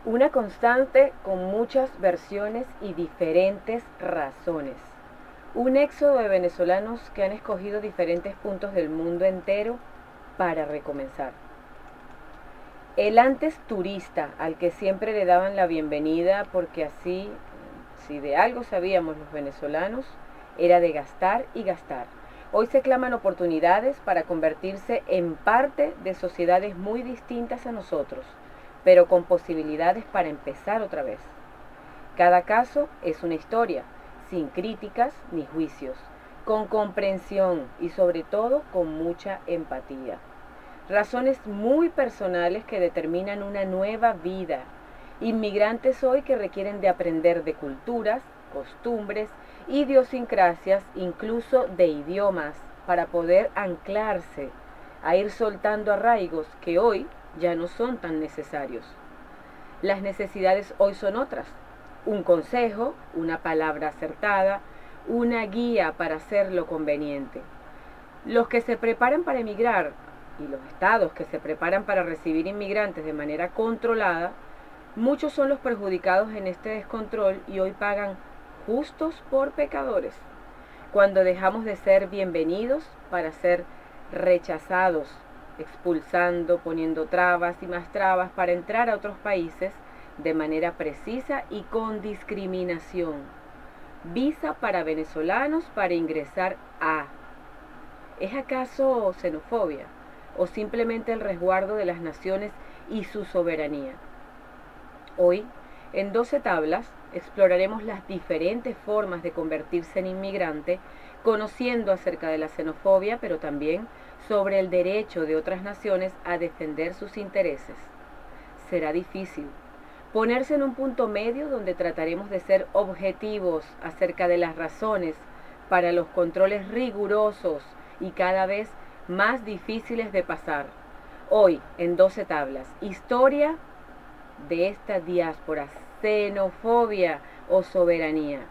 Una constante con muchas versiones y diferentes razones. Un éxodo de venezolanos que han escogido diferentes puntos del mundo entero para recomenzar. El antes turista al que siempre le daban la bienvenida porque así, si de algo sabíamos los venezolanos, era de gastar y gastar. Hoy se claman oportunidades para convertirse en parte de sociedades muy distintas a nosotros, pero con posibilidades para empezar otra vez. Cada caso es una historia, sin críticas ni juicios, con comprensión y sobre todo con mucha empatía. Razones muy personales que determinan una nueva vida. Inmigrantes hoy que requieren de aprender de culturas, costumbres, idiosincrasias, incluso de idiomas, para poder anclarse, a ir soltando arraigos que hoy ya no son tan necesarios. Las necesidades hoy son otras. Un consejo, una palabra acertada, una guía para hacer lo conveniente. Los que se preparan para emigrar y los estados que se preparan para recibir inmigrantes de manera controlada, muchos son los perjudicados en este descontrol y hoy pagan justos por pecadores, cuando dejamos de ser bienvenidos para ser rechazados, expulsando, poniendo trabas y más trabas para entrar a otros países de manera precisa y con discriminación. Visa para venezolanos para ingresar a. ¿Es acaso xenofobia o simplemente el resguardo de las naciones y su soberanía? Hoy, en 12 tablas, exploraremos las diferentes formas de convertirse en inmigrante, conociendo acerca de la xenofobia, pero también sobre el derecho de otras naciones a defender sus intereses. Será difícil ponerse en un punto medio donde trataremos de ser objetivos acerca de las razones para los controles rigurosos y cada vez más difíciles de pasar. Hoy, en 12 tablas, historia de esta diáspora, xenofobia o soberanía,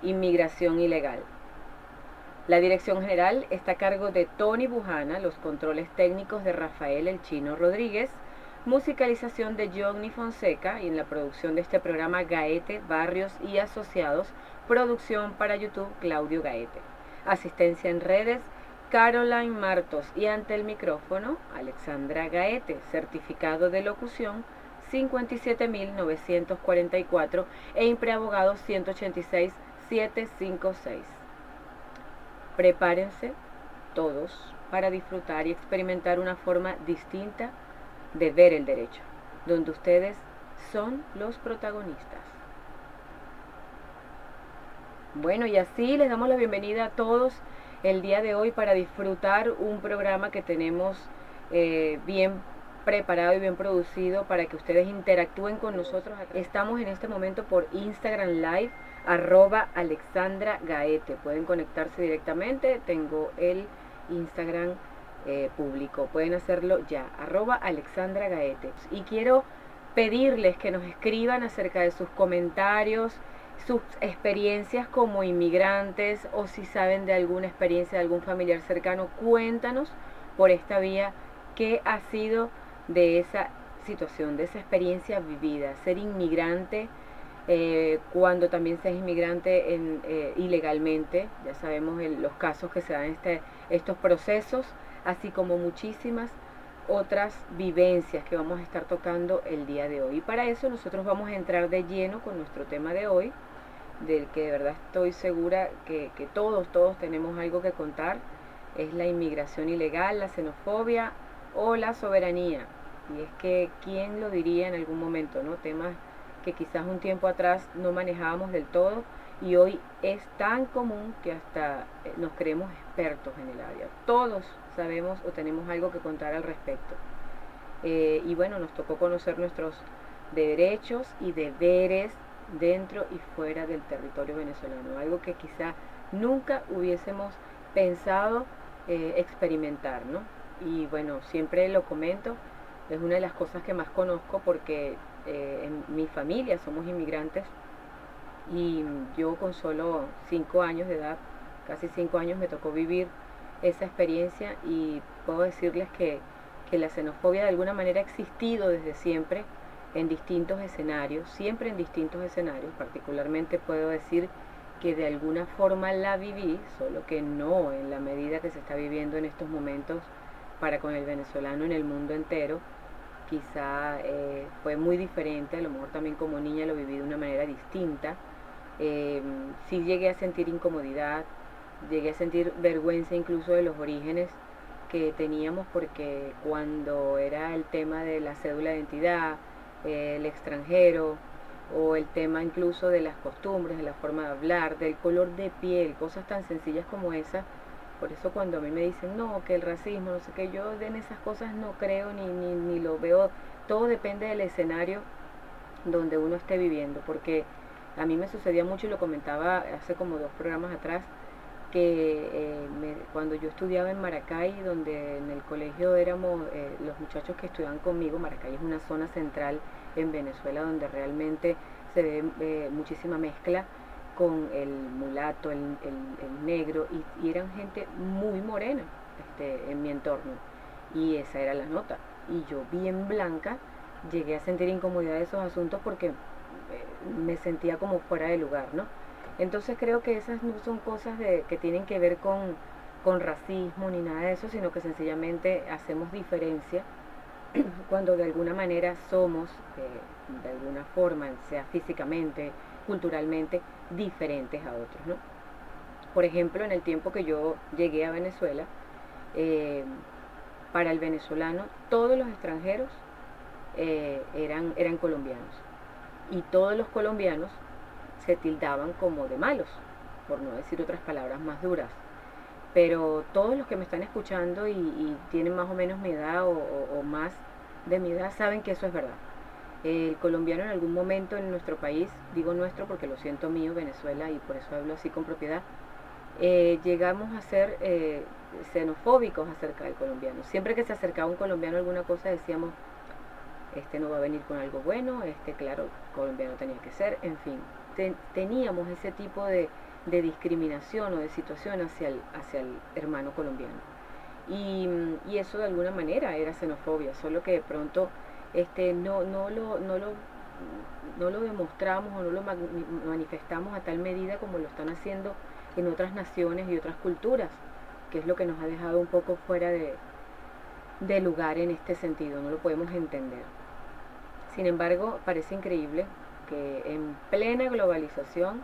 inmigración ilegal. La dirección general está a cargo de Tony Bujana, los controles técnicos de Rafael El Chino Rodríguez, musicalización de Johnny Fonseca y en la producción de este programa Gaete, Barrios y Asociados, producción para YouTube Claudio Gaete. Asistencia en redes Caroline Martos y ante el micrófono Alexandra Gaete, certificado de locución 57.944 e impreabogado 186.756. Prepárense todos para disfrutar y experimentar una forma distinta de ver el derecho, donde ustedes son los protagonistas. Bueno, y así les damos la bienvenida a todos el día de hoy para disfrutar un programa que tenemos bien preparado y bien producido para que ustedes interactúen con nosotros. Estamos en este momento por Instagram Live, @Alexandra Gaete. Pueden conectarse directamente, tengo el Instagram público, pueden hacerlo ya, @Alexandra Gaete. Y quiero pedirles que nos escriban acerca de sus comentarios, sus experiencias como inmigrantes o si saben de alguna experiencia de algún familiar cercano, cuéntanos por esta vía qué ha sido de esa situación, de esa experiencia vivida, ser inmigrante cuando también seas inmigrante ilegalmente. Ya sabemos los casos que se dan estos procesos, así como muchísimas otras vivencias que vamos a estar tocando el día de hoy. Y para eso nosotros vamos a entrar de lleno con nuestro tema de hoy, del que de verdad estoy segura que todos tenemos algo que contar. Es la inmigración ilegal, la xenofobia o la soberanía. Y es que, ¿quién lo diría en algún momento, no? Temas que quizás un tiempo atrás no manejábamos del todo y hoy es tan común que hasta nos creemos expertos en el área. Todos sabemos o tenemos algo que contar al respecto. Y bueno, nos tocó conocer nuestros derechos y deberes dentro y fuera del territorio venezolano, algo que quizá nunca hubiésemos pensado experimentar, ¿no? Y bueno, siempre lo comento, es una de las cosas que más conozco porque en mi familia somos inmigrantes y yo con solo 5 años de edad, casi 5 años, me tocó vivir esa experiencia y puedo decirles que la xenofobia de alguna manera ha existido desde siempre en distintos escenarios, siempre en distintos escenarios. Particularmente puedo decir que de alguna forma la viví, solo que no en la medida que se está viviendo en estos momentos para con el venezolano en el mundo entero. Quizá fue muy diferente, a lo mejor también como niña lo viví de una manera distinta. Sí llegué a sentir incomodidad, llegué a sentir vergüenza incluso de los orígenes que teníamos, porque cuando era el tema de la cédula de identidad, el extranjero, o el tema incluso de las costumbres, de la forma de hablar, del color de piel, cosas tan sencillas como esas. Por eso cuando a mí me dicen, no, que el racismo, no sé qué, yo en esas cosas no creo ni lo veo. Todo depende del escenario donde uno esté viviendo, porque a mí me sucedía mucho, y lo comentaba hace como 2 programas atrás, que cuando yo estudiaba en Maracay, donde en el colegio éramos los muchachos que estudiaban conmigo. Maracay es una zona central en Venezuela donde realmente se ve muchísima mezcla con el mulato, el negro, y eran gente muy morena en mi entorno, y esa era la nota. Y yo, bien blanca, llegué a sentir incomodidad de esos asuntos porque me sentía como fuera de lugar, ¿no? Entonces creo que esas no son cosas que tienen que ver con racismo ni nada de eso, sino que sencillamente hacemos diferencia cuando de alguna manera somos, de alguna forma, sea físicamente, culturalmente, diferentes a otros, ¿no? Por ejemplo, en el tiempo que yo llegué a Venezuela, eh, para el venezolano todos los extranjeros eran colombianos, y todos los colombianos se tildaban como de malos, por no decir otras palabras más duras. Pero todos los que me están escuchando y tienen más o menos mi edad o más de mi edad saben que eso es verdad. El colombiano en algún momento en nuestro país, digo nuestro porque lo siento mío, Venezuela, y por eso hablo así con propiedad, llegamos a ser xenofóbicos acerca del colombiano. Siempre que se acercaba un colombiano a alguna cosa decíamos, este no va a venir con algo bueno, claro, colombiano tenía que ser, en fin. Teníamos ese tipo de discriminación o de situación hacia el hermano colombiano. Y eso de alguna manera era xenofobia, solo que de pronto no lo demostramos o no lo manifestamos a tal medida como lo están haciendo en otras naciones y otras culturas, que es lo que nos ha dejado un poco fuera de lugar en este sentido, no lo podemos entender. Sin embargo, parece increíble que en plena globalización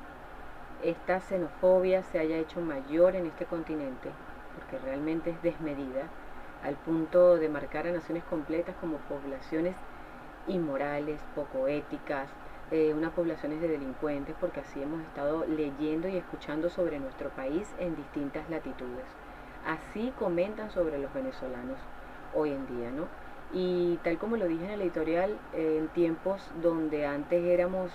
esta xenofobia se haya hecho mayor en este continente, porque realmente es desmedida, al punto de marcar a naciones completas como poblaciones inmorales, poco éticas, unas poblaciones de delincuentes, porque así hemos estado leyendo y escuchando sobre nuestro país en distintas latitudes. Así comentan sobre los venezolanos hoy en día, ¿no? Y tal como lo dije en el editorial, en tiempos donde antes éramos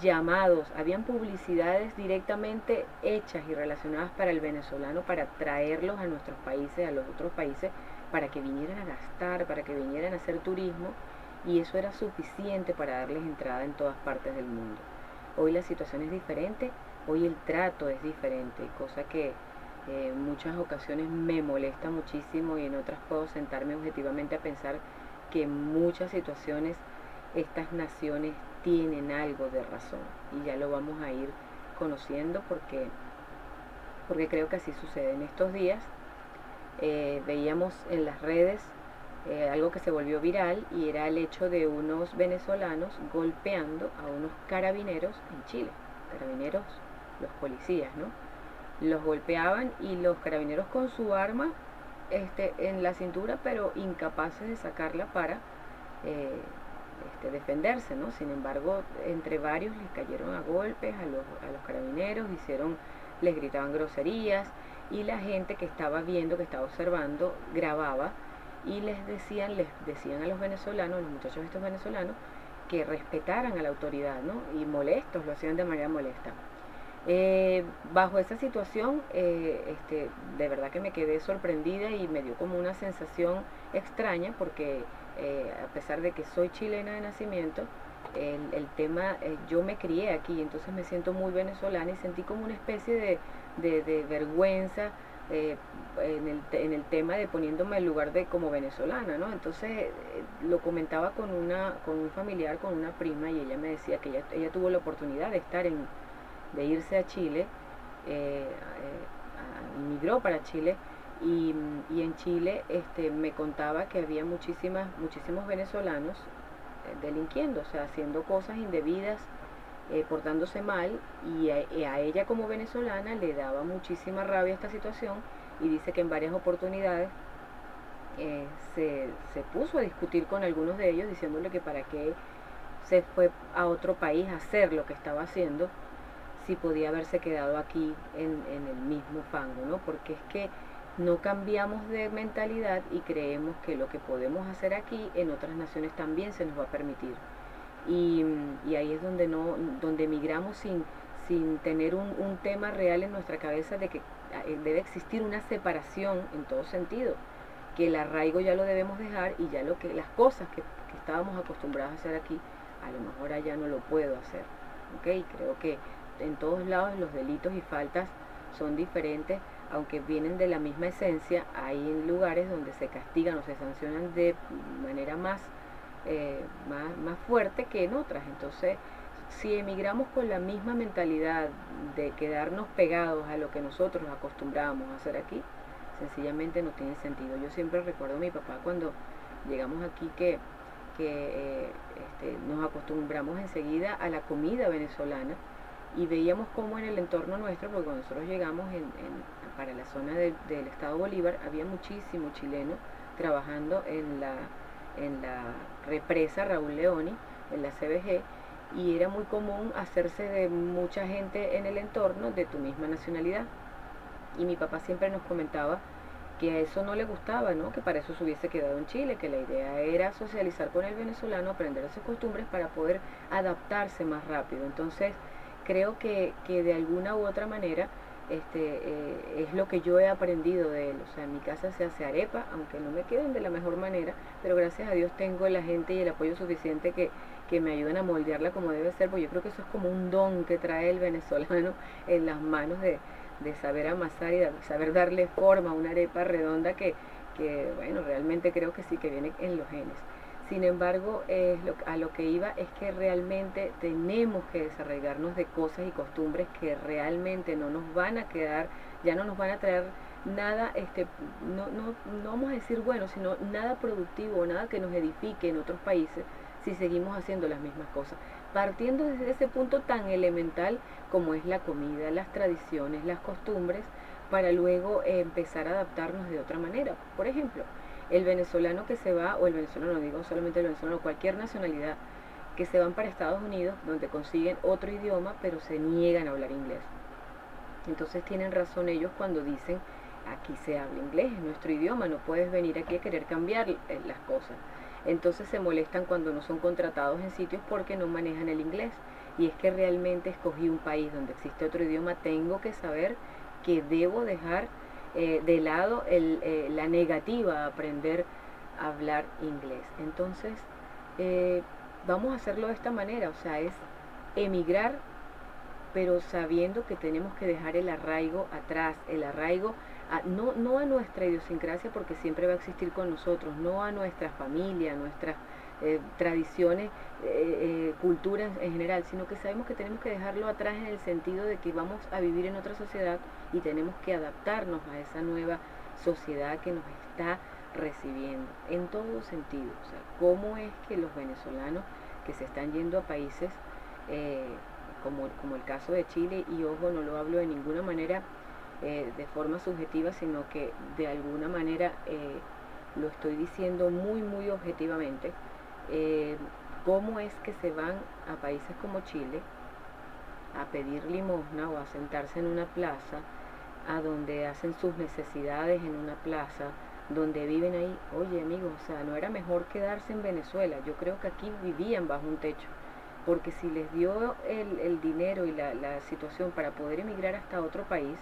llamados, habían publicidades directamente hechas y relacionadas para el venezolano, para traerlos a nuestros países, a los otros países, para que vinieran a gastar, para que vinieran a hacer turismo, y eso era suficiente para darles entrada en todas partes del mundo. Hoy la situación es diferente, hoy el trato es diferente, cosa que en muchas ocasiones me molesta muchísimo, y en otras puedo sentarme objetivamente a pensar que en muchas situaciones estas naciones tienen algo de razón, y ya lo vamos a ir conociendo porque creo que así sucede. En estos días veíamos en las redes algo que se volvió viral, y era el hecho de unos venezolanos golpeando a unos carabineros en Chile. Carabineros, los policías, ¿no? Los golpeaban, y los carabineros con su arma en la cintura, pero incapaces de sacarla para defenderse, ¿no? Sin embargo, entre varios les cayeron a golpes a los carabineros, les gritaban groserías, y la gente que estaba viendo, que estaba observando, grababa, y les decían a los venezolanos, a los muchachos estos venezolanos, que respetaran a la autoridad, ¿no? Y molestos, lo hacían de manera molesta. Bajo esa situación, de verdad que me quedé sorprendida, y me dio como una sensación extraña, porque a pesar de que soy chilena de nacimiento, el tema, yo me crié aquí, entonces me siento muy venezolana, y sentí como una especie de vergüenza eh, en el tema de poniéndome en lugar de como venezolana, ¿no? Entonces lo comentaba con un familiar, con una prima, y ella me decía que ella tuvo la oportunidad de de irse a Chile, emigró para Chile, y en Chile me contaba que había muchísimos venezolanos delinquiendo, o sea, haciendo cosas indebidas, portándose mal, y a ella como venezolana le daba muchísima rabia esta situación, y dice que en varias oportunidades se puso a discutir con algunos de ellos diciéndole que para qué se fue a otro país a hacer lo que estaba haciendo si podía haberse quedado aquí en el mismo fango, ¿no? Porque es que no cambiamos de mentalidad y creemos que lo que podemos hacer aquí en otras naciones también se nos va a permitir. Y ahí es donde donde emigramos sin tener un tema real en nuestra cabeza de que debe existir una separación en todo sentido, que el arraigo ya lo debemos dejar, y ya las cosas que estábamos acostumbrados a hacer aquí, a lo mejor allá no lo puedo hacer. ¿Ok? Creo que en todos lados los delitos y faltas son diferentes, aunque vienen de la misma esencia. Hay lugares donde se castigan o se sancionan de manera más fuerte que en otras. Entonces, si emigramos con la misma mentalidad de quedarnos pegados a lo que nosotros acostumbramos a hacer aquí, sencillamente no tiene sentido. Yo siempre recuerdo a mi papá cuando llegamos aquí que nos acostumbramos enseguida a la comida venezolana, y veíamos cómo en el entorno nuestro, porque cuando nosotros llegamos para la zona del estado Bolívar, había muchísimo chileno trabajando en la represa Raúl Leoni, en la CBG, y era muy común hacerse de mucha gente en el entorno de tu misma nacionalidad. Y mi papá siempre nos comentaba que a eso no le gustaba, ¿no? Que para eso se hubiese quedado en Chile, que la idea era socializar con el venezolano, aprender sus costumbres para poder adaptarse más rápido. Entonces, creo que de alguna u otra manera es lo que yo he aprendido de él. O sea, en mi casa se hace arepa, aunque no me queden de la mejor manera, pero gracias a Dios tengo la gente y el apoyo suficiente que me ayudan a moldearla como debe ser, porque yo creo que eso es como un don que trae el venezolano en las manos de saber amasar y de saber darle forma a una arepa redonda que, bueno, realmente creo que sí, que viene en los genes. Sin embargo, a lo que iba es que realmente tenemos que desarraigarnos de cosas y costumbres que realmente no nos van a quedar, ya no nos van a traer nada, no vamos a decir bueno, sino nada productivo, nada que nos edifique en otros países si seguimos haciendo las mismas cosas. Partiendo desde ese punto tan elemental como es la comida, las tradiciones, las costumbres, para luego empezar a adaptarnos de otra manera. Por ejemplo, el venezolano que se va, o el venezolano, no digo solamente el venezolano, cualquier nacionalidad, que se van para Estados Unidos, donde consiguen otro idioma, pero se niegan a hablar inglés. Entonces tienen razón ellos cuando dicen, aquí se habla inglés, es nuestro idioma, no puedes venir aquí a querer cambiar las cosas. Entonces se molestan cuando no son contratados en sitios porque no manejan el inglés. Y es que realmente escogí un país donde existe otro idioma, tengo que saber que debo dejar de lado la negativa a aprender a hablar inglés. Entonces, vamos a hacerlo de esta manera, o sea, es emigrar, pero sabiendo que tenemos que dejar el arraigo atrás, el arraigo no a nuestra idiosincrasia, porque siempre va a existir con nosotros, no a nuestra familia, a nuestras tradiciones, culturas en general, sino que sabemos que tenemos que dejarlo atrás en el sentido de que vamos a vivir en otra sociedad y tenemos que adaptarnos a esa nueva sociedad que nos está recibiendo en todo sentido. O sea, cómo es que los venezolanos que se están yendo a países como el caso de Chile, y ojo, no lo hablo de ninguna manera de forma subjetiva, sino que de alguna manera lo estoy diciendo muy objetivamente, cómo es que se van a países como Chile a pedir limosna o a sentarse en una plaza, a donde hacen sus necesidades en una plaza, donde viven ahí. Oye, amigos, o sea, no era mejor quedarse en Venezuela. Yo creo que aquí vivían bajo un techo, porque si les dio el dinero y la situación para poder emigrar hasta otro país,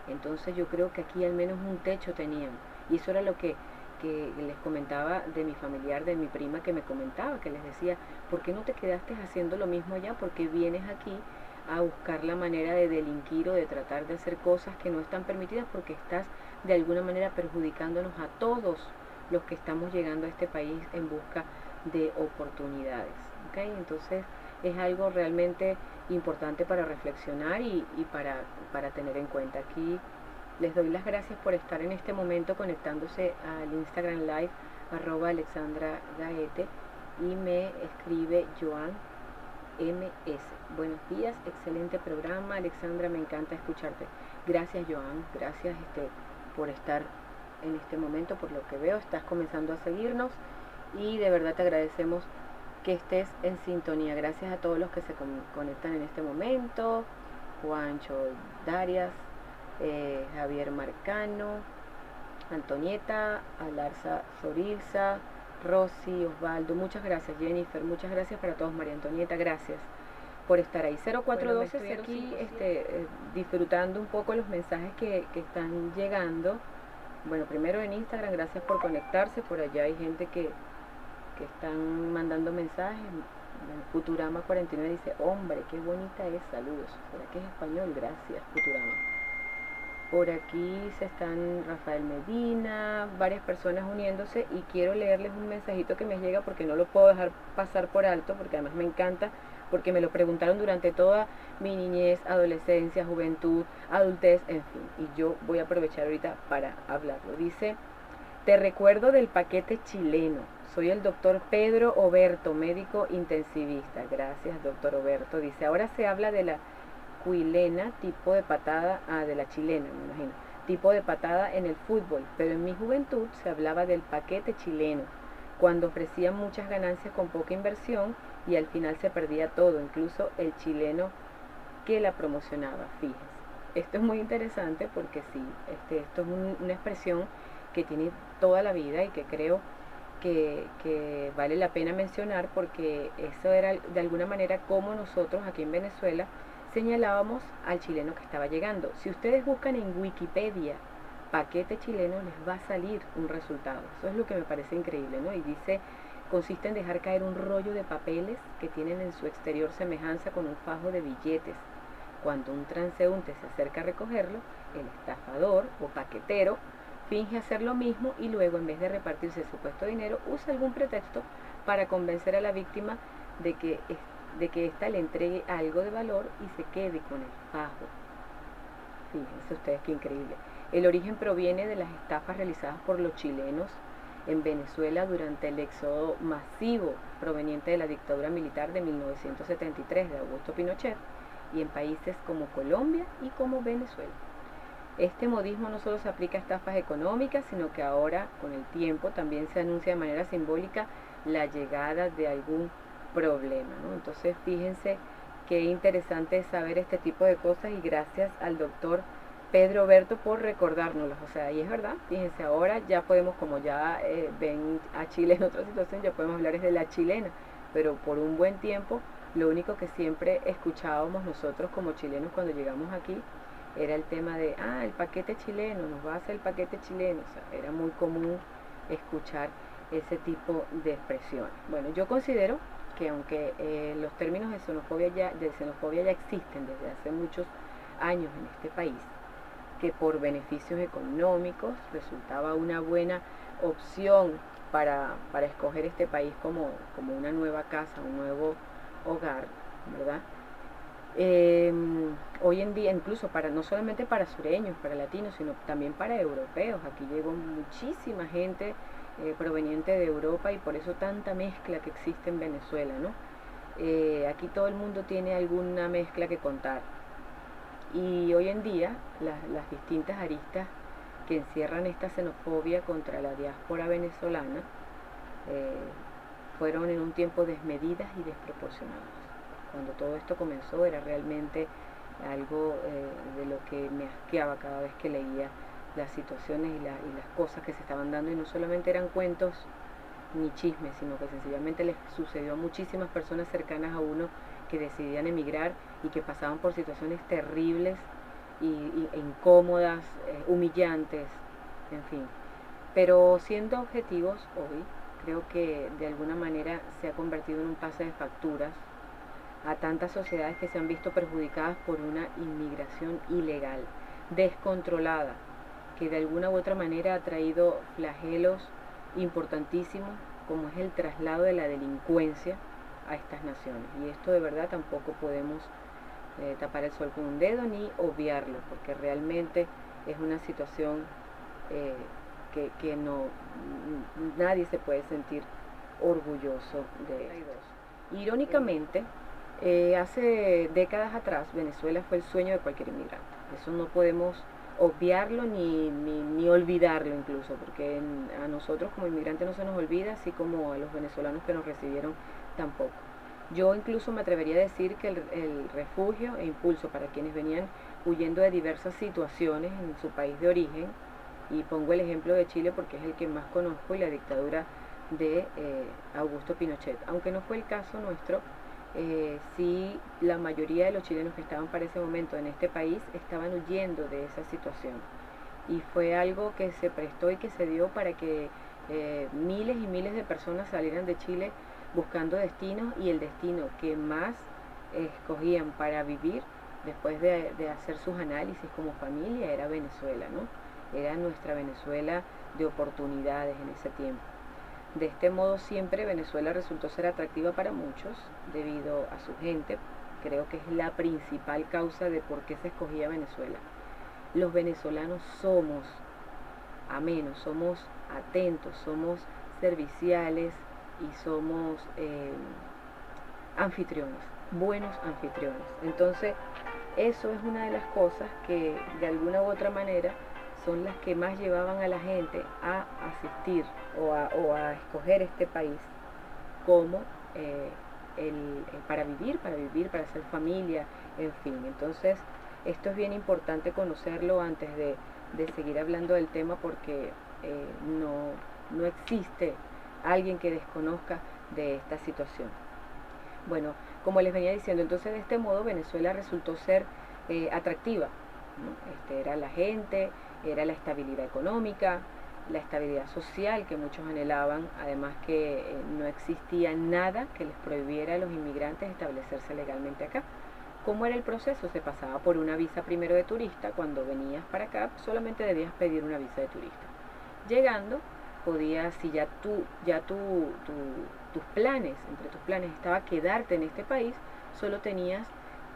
entonces yo creo que aquí al menos un techo tenían. Y eso era lo que les comentaba de mi familiar, de mi prima, que me comentaba, que les decía, ¿por qué no te quedaste haciendo lo mismo allá? ¿Por qué vienes aquí a buscar la manera de delinquir o de tratar de hacer cosas que no están permitidas, porque estás de alguna manera perjudicándonos a todos los que estamos llegando a este país en busca de oportunidades. ¿Okay? Entonces es algo realmente importante para reflexionar y para tener en cuenta. Aquí les doy las gracias por estar en este momento conectándose al Instagram Live @Alexandra Gaete, y me escribe Joan MS. Buenos días, excelente programa, Alexandra, me encanta escucharte. Gracias, Joan, gracias por estar en este momento. Por lo que veo, estás comenzando a seguirnos y de verdad te agradecemos que estés en sintonía. Gracias a todos los que se conectan en este momento: Juancho Darias, Javier Marcano, Antonieta, Alarza Zorilza, Rosy, Osvaldo, muchas gracias. Jennifer, muchas gracias para todos. María Antonieta, gracias por estar ahí. 0412, bueno, aquí disfrutando un poco los mensajes que están llegando. Bueno, primero en Instagram, gracias por conectarse. Por allá hay gente que están mandando mensajes. Futurama 49 dice: hombre, qué bonita es, saludos. ¿Será que es español? Gracias, Futurama. Por aquí se están Rafael Medina, varias personas uniéndose, y quiero leerles un mensajito que me llega porque no lo puedo dejar pasar por alto, porque además me encanta, porque me lo preguntaron durante toda mi niñez, adolescencia, juventud, adultez, en fin, y yo voy a aprovechar ahorita para hablarlo. Dice: te recuerdo del paquete chileno. Soy el doctor Pedro Oberto, médico intensivista. Gracias, doctor Oberto. Dice: ahora se habla de la cuilena, tipo de patada, de la chilena, me imagino, tipo de patada en el fútbol, pero en mi juventud se hablaba del paquete chileno, cuando ofrecían muchas ganancias con poca inversión y al final se perdía todo, incluso el chileno que la promocionaba. Fíjense, esto es muy interesante porque sí, esto es una expresión que tiene toda la vida y que creo que vale la pena mencionar, porque eso era de alguna manera como nosotros aquí en Venezuela señalábamos al chileno que estaba llegando. Si ustedes buscan en Wikipedia paquete chileno, les va a salir un resultado. Eso es lo que me parece increíble, ¿no? Y dice: consiste en dejar caer un rollo de papeles que tienen en su exterior semejanza con un fajo de billetes. Cuando un transeúnte se acerca a recogerlo, el estafador o paquetero finge hacer lo mismo y luego, en vez de repartirse el supuesto dinero, usa algún pretexto para convencer a la víctima de que ésta le entregue algo de valor y se quede con el fajo. Fíjense ustedes qué increíble. El origen proviene de las estafas realizadas por los chilenos en Venezuela durante el éxodo masivo proveniente de la dictadura militar de 1973 de Augusto Pinochet, y en países como Colombia y como Venezuela. Este modismo no solo se aplica a estafas económicas, sino que ahora, con el tiempo, también se anuncia de manera simbólica la llegada de algún problema, ¿no? Entonces, fíjense qué interesante es saber este tipo de cosas, y gracias al doctor Pedro Berto por recordárnoslas. O sea, y es verdad, fíjense, ahora ya podemos, como ya ven a Chile en otra situación, ya podemos hablar de la chilena, pero por un buen tiempo lo único que siempre escuchábamos nosotros como chilenos cuando llegamos aquí era el tema de: el paquete chileno, nos va a hacer el paquete chileno. O sea, era muy común escuchar ese tipo de expresiones. Bueno, yo considero que aunque los términos de xenofobia ya existen desde hace muchos años en este país, que por beneficios económicos resultaba una buena opción para escoger este país como una nueva casa, un nuevo hogar, ¿verdad? Hoy en día, incluso no solamente para sureños, para latinos, sino también para europeos. Aquí llegó muchísima gente proveniente de Europa, y por eso tanta mezcla que existe en Venezuela, ¿no? Aquí todo el mundo tiene alguna mezcla que contar. Y hoy en día las distintas aristas que encierran esta xenofobia contra la diáspora venezolana fueron en un tiempo desmedidas y desproporcionadas. Cuando todo esto comenzó era realmente algo de lo que me asqueaba cada vez que leía las situaciones y las cosas que se estaban dando, y no solamente eran cuentos ni chismes, sino que sencillamente les sucedió a muchísimas personas cercanas a uno que decidían emigrar y que pasaban por situaciones terribles e incómodas, humillantes, en fin. Pero siendo objetivos, hoy creo que de alguna manera se ha convertido en un pase de facturas a tantas sociedades que se han visto perjudicadas por una inmigración ilegal, descontrolada, que de alguna u otra manera ha traído flagelos importantísimos, como es el traslado de la delincuencia a estas naciones. Y esto de verdad tampoco podemos tapar el sol con un dedo ni obviarlo, porque realmente es una situación que no, nadie se puede sentir orgulloso de. Irónicamente, hace décadas atrás Venezuela fue el sueño de cualquier inmigrante. Eso no podemos obviarlo ni olvidarlo incluso, porque a nosotros como inmigrantes no se nos olvida, así como a los venezolanos que nos recibieron tampoco. Yo incluso me atrevería a decir que el refugio e impulso para quienes venían huyendo de diversas situaciones en su país de origen, y pongo el ejemplo de Chile porque es el que más conozco, y la dictadura de Augusto Pinochet, aunque no fue el caso nuestro. Sí, la mayoría de los chilenos que estaban para ese momento en este país estaban huyendo de esa situación, y fue algo que se prestó y que se dio para que miles y miles de personas salieran de Chile buscando destinos, y el destino que más escogían para vivir después de hacer sus análisis como familia era Venezuela, ¿no? Era nuestra Venezuela de oportunidades en ese tiempo. De este modo siempre Venezuela resultó ser atractiva para muchos debido a su gente. Creo que es la principal causa de por qué se escogía Venezuela. Los venezolanos somos amenos, somos atentos, somos serviciales y somos anfitriones, buenos anfitriones. Entonces, eso es una de las cosas que de alguna u otra manera son las que más llevaban a la gente a asistir o a escoger este país como para vivir, para hacer familia, en fin. Entonces, esto es bien importante conocerlo antes de seguir hablando del tema, porque no existe alguien que desconozca de esta situación. Bueno, como les venía diciendo, entonces de este modo Venezuela resultó ser atractiva, ¿no? Era la gente, era la estabilidad económica, la estabilidad social que muchos anhelaban, además que no existía nada que les prohibiera a los inmigrantes establecerse legalmente acá. ¿Cómo era el proceso? Se pasaba por una visa primero de turista. Cuando venías para acá solamente debías pedir una visa de turista. Llegando, podías, si tus planes, entre tus planes estaba quedarte en este país, solo tenías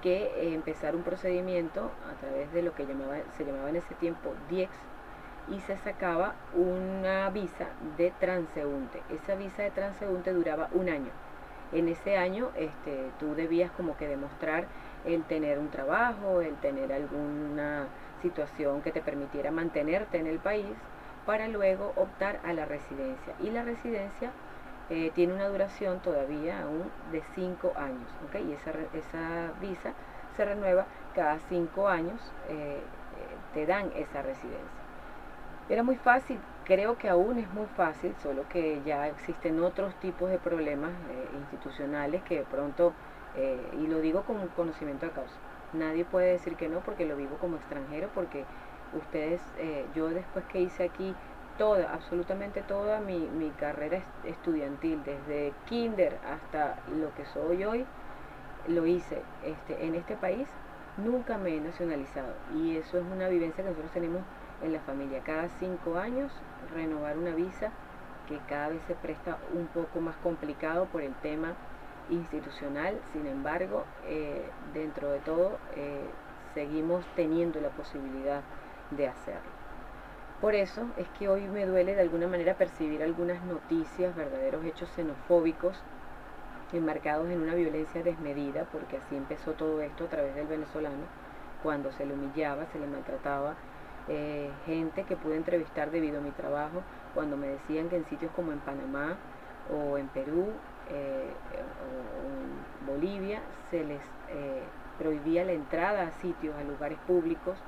que empezar un procedimiento a través de lo que se llamaba en ese tiempo DIEX, y se sacaba una visa de transeúnte. Esa visa de transeúnte duraba un año. En ese año tú debías como que demostrar el tener un trabajo, el tener alguna situación que te permitiera mantenerte en el país, para luego optar a la residencia. Y la residencia tiene una duración todavía aún de 5 años, ¿okay? Y esa visa se renueva cada 5 años, te dan esa residencia. Era muy fácil, creo que aún es muy fácil, solo que ya existen otros tipos de problemas institucionales que de pronto, y lo digo con conocimiento de causa, nadie puede decir que no porque lo vivo como extranjero, porque ustedes, yo después que hice aquí absolutamente toda mi carrera estudiantil, desde kinder hasta lo que soy hoy, lo hice en este país, nunca me he nacionalizado, y eso es una vivencia que nosotros tenemos en la familia. Cada 5 años renovar una visa, que cada vez se presta un poco más complicado por el tema institucional. Sin embargo, dentro de todo, seguimos teniendo la posibilidad de hacerlo. Por eso es que hoy me duele de alguna manera percibir algunas noticias, verdaderos hechos xenofóbicos, enmarcados en una violencia desmedida, porque así empezó todo esto a través del venezolano, cuando se le humillaba, se le maltrataba. Gente que pude entrevistar debido a mi trabajo, cuando me decían que en sitios como en Panamá o en Perú o en Bolivia se les prohibía la entrada a sitios, a lugares públicos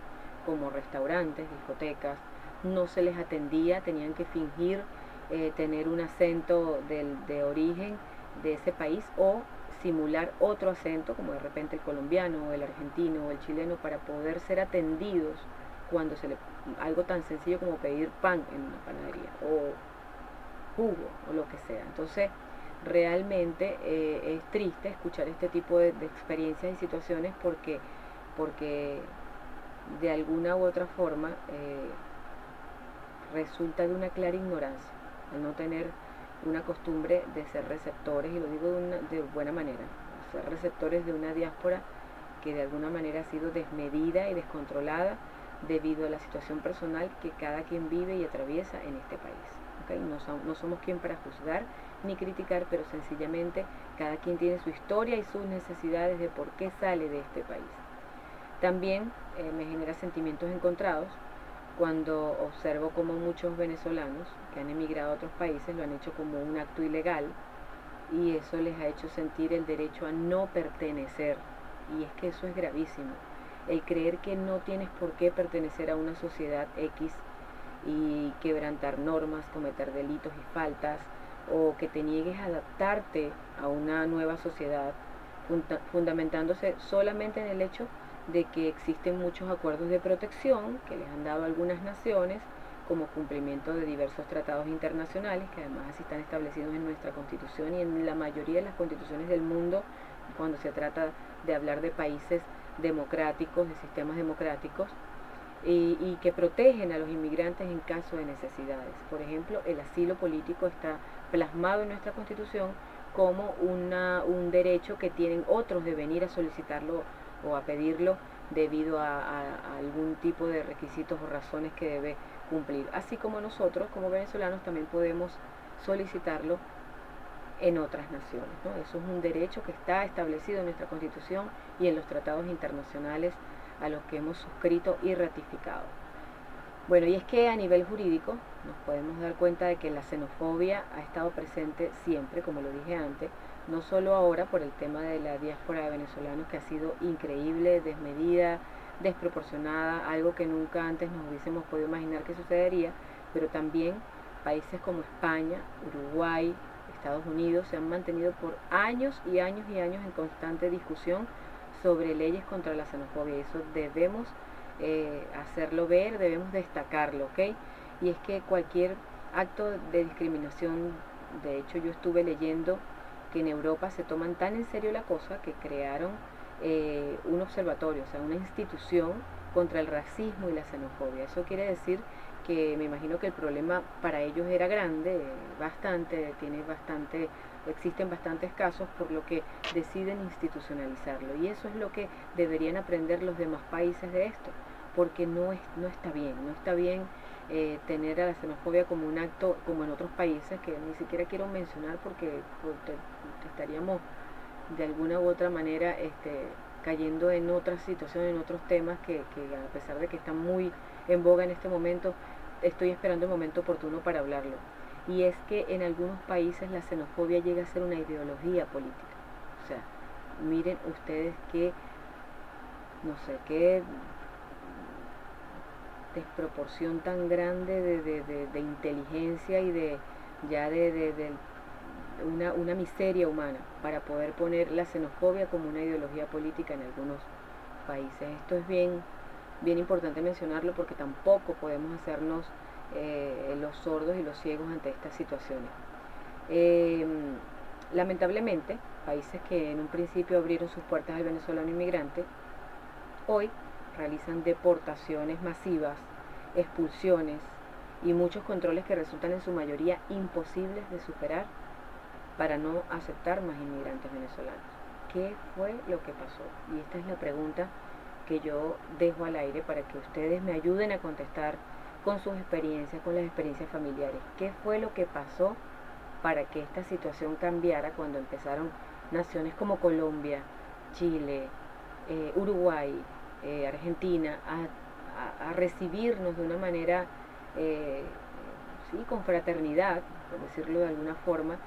como restaurantes, discotecas, no se les atendía, tenían que fingir tener un acento de origen de ese país, o simular otro acento, como de repente el colombiano o el argentino o el chileno, para poder ser atendidos cuando algo tan sencillo como pedir pan en una panadería o jugo o lo que sea. Entonces, realmente es triste escuchar este tipo de experiencias y situaciones porque de alguna u otra forma resulta de una clara ignorancia, al no tener una costumbre de ser receptores, y lo digo de buena manera, ser receptores de una diáspora que de alguna manera ha sido desmedida y descontrolada debido a la situación personal que cada quien vive y atraviesa en este país. ¿Okay? No somos quien para juzgar ni criticar, pero sencillamente cada quien tiene su historia y sus necesidades de por qué sale de este país. También me genera sentimientos encontrados cuando observo como muchos venezolanos que han emigrado a otros países lo han hecho como un acto ilegal, y eso les ha hecho sentir el derecho a no pertenecer. Y es que eso es gravísimo. El creer que no tienes por qué pertenecer a una sociedad X y quebrantar normas, cometer delitos y faltas, o que te niegues a adaptarte a una nueva sociedad, fundamentándose solamente en el hecho de que existen muchos acuerdos de protección que les han dado algunas naciones como cumplimiento de diversos tratados internacionales, que además así están establecidos en nuestra Constitución y en la mayoría de las constituciones del mundo cuando se trata de hablar de países democráticos, de sistemas democráticos, y que protegen a los inmigrantes en caso de necesidades. Por ejemplo, el asilo político está plasmado en nuestra Constitución como un derecho que tienen otros de venir a solicitarlo o a pedirlo debido a algún tipo de requisitos o razones que debe cumplir. Así como nosotros, como venezolanos, también podemos solicitarlo en otras naciones, ¿no? Eso es un derecho que está establecido en nuestra Constitución y en los tratados internacionales a los que hemos suscrito y ratificado. Bueno, y es que a nivel jurídico nos podemos dar cuenta de que la xenofobia ha estado presente siempre, como lo dije antes, no solo ahora por el tema de la diáspora de venezolanos, que ha sido increíble, desmedida, desproporcionada, algo que nunca antes nos hubiésemos podido imaginar que sucedería, pero también países como España, Uruguay, Estados Unidos se han mantenido por años y años y años en constante discusión sobre leyes contra la xenofobia. Eso debemos hacerlo ver, debemos destacarlo, ¿ok? Y es que cualquier acto de discriminación, de hecho yo estuve leyendo que en Europa se toman tan en serio la cosa que crearon un observatorio, o sea, una institución contra el racismo y la xenofobia. Eso quiere decir que me imagino que el problema para ellos era grande, existen bastantes casos, por lo que deciden institucionalizarlo. Y eso es lo que deberían aprender los demás países de esto, porque no está bien tener a la xenofobia como un acto, como en otros países, que ni siquiera quiero mencionar porque estaríamos de alguna u otra manera cayendo en otras situaciones, en otros temas que a pesar de que están muy en boga en este momento, estoy esperando el momento oportuno para hablarlo. Y es que en algunos países la xenofobia llega a ser una ideología política. O sea, miren ustedes qué, no sé, qué desproporción tan grande de inteligencia y de una miseria humana para poder poner la xenofobia como una ideología política en algunos países. Esto es bien importante mencionarlo porque tampoco podemos hacernos los sordos y los ciegos ante estas situaciones. Lamentablemente, países que en un principio abrieron sus puertas al venezolano inmigrante, hoy realizan deportaciones masivas, expulsiones y muchos controles que resultan en su mayoría imposibles de superar para no aceptar más inmigrantes venezolanos. ¿Qué fue lo que pasó? Y esta es la pregunta que yo dejo al aire para que ustedes me ayuden a contestar con sus experiencias, con las experiencias familiares. ¿Qué fue lo que pasó para que esta situación cambiara cuando empezaron naciones como Colombia, Chile, Uruguay, Argentina a recibirnos de una manera con fraternidad, por decirlo de alguna forma?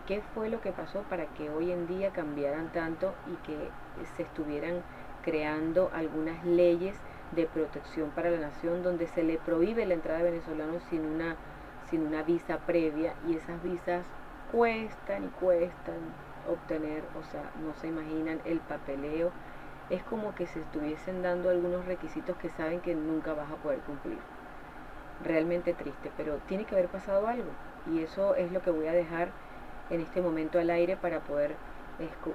¿Qué fue lo que pasó para que hoy en día cambiaran tanto y que se estuvieran creando algunas leyes de protección para la nación donde se le prohíbe la entrada de venezolanos sin una visa previa, y esas visas cuestan y cuestan obtener? O sea, no se imaginan el papeleo. Es como que se estuviesen dando algunos requisitos que saben que nunca vas a poder cumplir. Realmente triste, pero tiene que haber pasado algo, y eso es lo que voy a dejar en este momento al aire para poder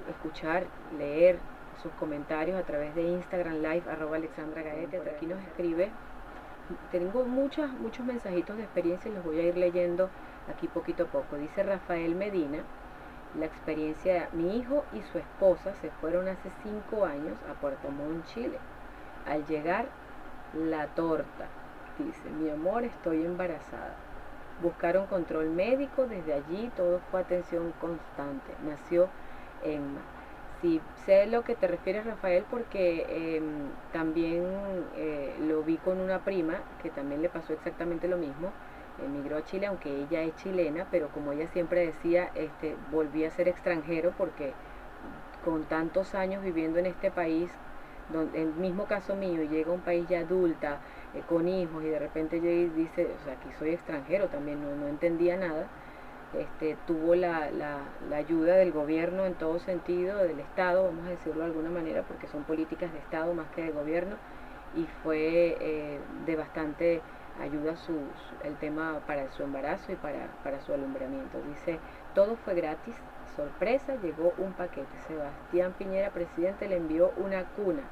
escuchar, leer sus comentarios a través de Instagram Live, @AlexandraGaete. Por aquí nos escribe, tengo muchos mensajitos de experiencia y los voy a ir leyendo aquí poquito a poco. Dice Rafael Medina: la experiencia, mi hijo y su esposa se fueron hace 5 años a Puerto Montt, Chile. Al llegar, la torta. Dice, mi amor, estoy embarazada. Buscaron control médico, desde allí todo fue atención constante. Nació Emma. Sí, sé lo que te refieres, Rafael, porque también lo vi con una prima que también le pasó exactamente lo mismo. Emigró a Chile, aunque ella es chilena, pero como ella siempre decía, volví a ser extranjero porque con tantos años viviendo en este país, donde, en el mismo caso mío, llega a un país ya adulta, con hijos, y de repente llega y dice, o sea, aquí soy extranjero también, no entendía nada. Tuvo la ayuda del gobierno en todo sentido, del Estado, vamos a decirlo de alguna manera, porque son políticas de Estado más que de gobierno, y fue de bastante ayuda el tema para su embarazo y para su alumbramiento. Dice, todo fue gratis, sorpresa, llegó un paquete. Sebastián Piñera, presidente, le envió una cuna,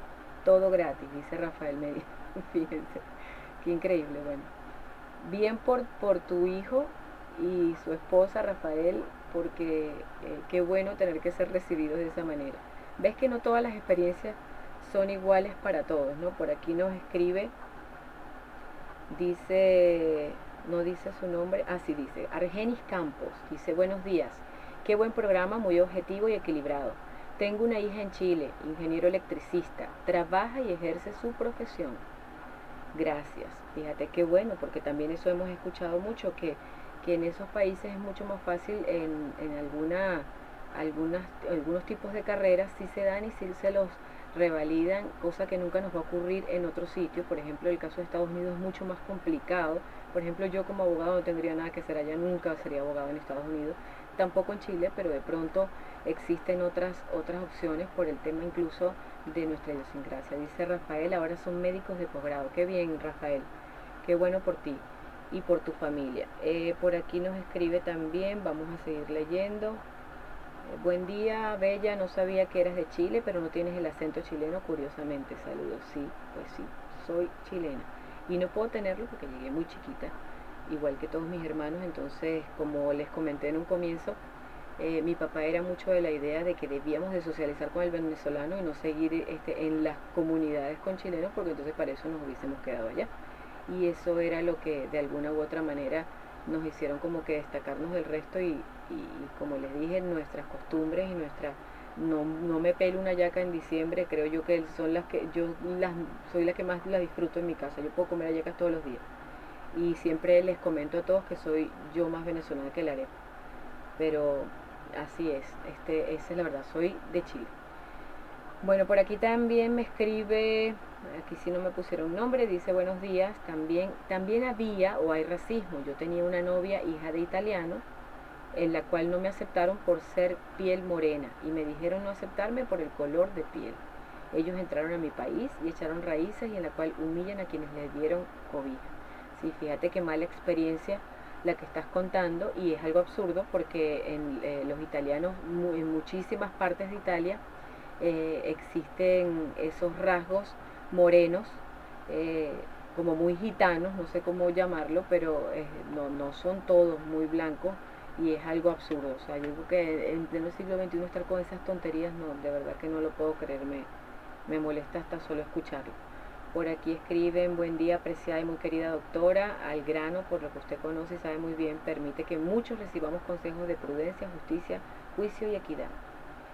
todo gratis, dice Rafael Medina. Fíjense, qué increíble. Bueno, bien por tu hijo y su esposa, Rafael, porque qué bueno tener que ser recibidos de esa manera. Ves que no todas las experiencias son iguales para todos, ¿no? Por aquí nos escribe, dice, no dice su nombre, sí dice, Argenis Campos, dice, buenos días, qué buen programa, muy objetivo y equilibrado. Tengo una hija en Chile, ingeniero electricista, trabaja y ejerce su profesión. Gracias, fíjate qué bueno, porque también eso hemos escuchado mucho, que en esos países es mucho más fácil en algunos tipos de carreras sí se dan y sí se los revalidan, cosa que nunca nos va a ocurrir en otros sitios. Por ejemplo, el caso de Estados Unidos es mucho más complicado. Por ejemplo, yo como abogado no tendría nada que hacer allá, nunca sería abogado en Estados Unidos, tampoco en Chile, pero de pronto existen otras opciones por el tema incluso de nuestra idiosincrasia. Dice Rafael, ahora son médicos de posgrado. Qué bien, Rafael, qué bueno por ti y por tu familia. Por aquí nos escribe también, vamos a seguir leyendo. Buen día, Bella, no sabía que eras de Chile, pero no tienes el acento chileno, curiosamente. Saludos. Sí, pues sí, soy chilena. Y no puedo tenerlo porque llegué muy chiquita, igual que todos mis hermanos. Entonces, como les comenté en un comienzo, mi papá era mucho de la idea de que debíamos de socializar con el venezolano y no seguir en las comunidades con chilenos, porque entonces para eso nos hubiésemos quedado allá. Y eso era lo que de alguna u otra manera nos hicieron como que destacarnos del resto, y como les dije, nuestras costumbres y no me pelo una yaca en diciembre, creo yo que son las que soy la que más la disfruto en mi casa. Yo puedo comer hallacas todos los días y siempre les comento a todos que soy yo más venezolana que la arepa, pero así es, esa es la verdad, soy de Chile. Bueno, por aquí también me escribe, aquí sí no me pusieron nombre, dice buenos días, también había o hay racismo. Yo tenía una novia, hija de italiano, en la cual no me aceptaron por ser piel morena y me dijeron no aceptarme por el color de piel. Ellos entraron a mi país y echaron raíces, y en la cual humillan a quienes les dieron cobija. Sí, fíjate qué mala experiencia la que estás contando, y es algo absurdo porque los italianos, en muchísimas partes de Italia, existen esos rasgos morenos, como muy gitanos, no sé cómo llamarlo, pero no son todos muy blancos, y es algo absurdo. O sea, yo creo que en pleno siglo XXI estar con esas tonterías, no, de verdad que no lo puedo creer, me molesta hasta solo escucharlo. Por aquí escriben, buen día, apreciada y muy querida doctora, al grano, por lo que usted conoce y sabe muy bien, permite que muchos recibamos consejos de prudencia, justicia, juicio y equidad.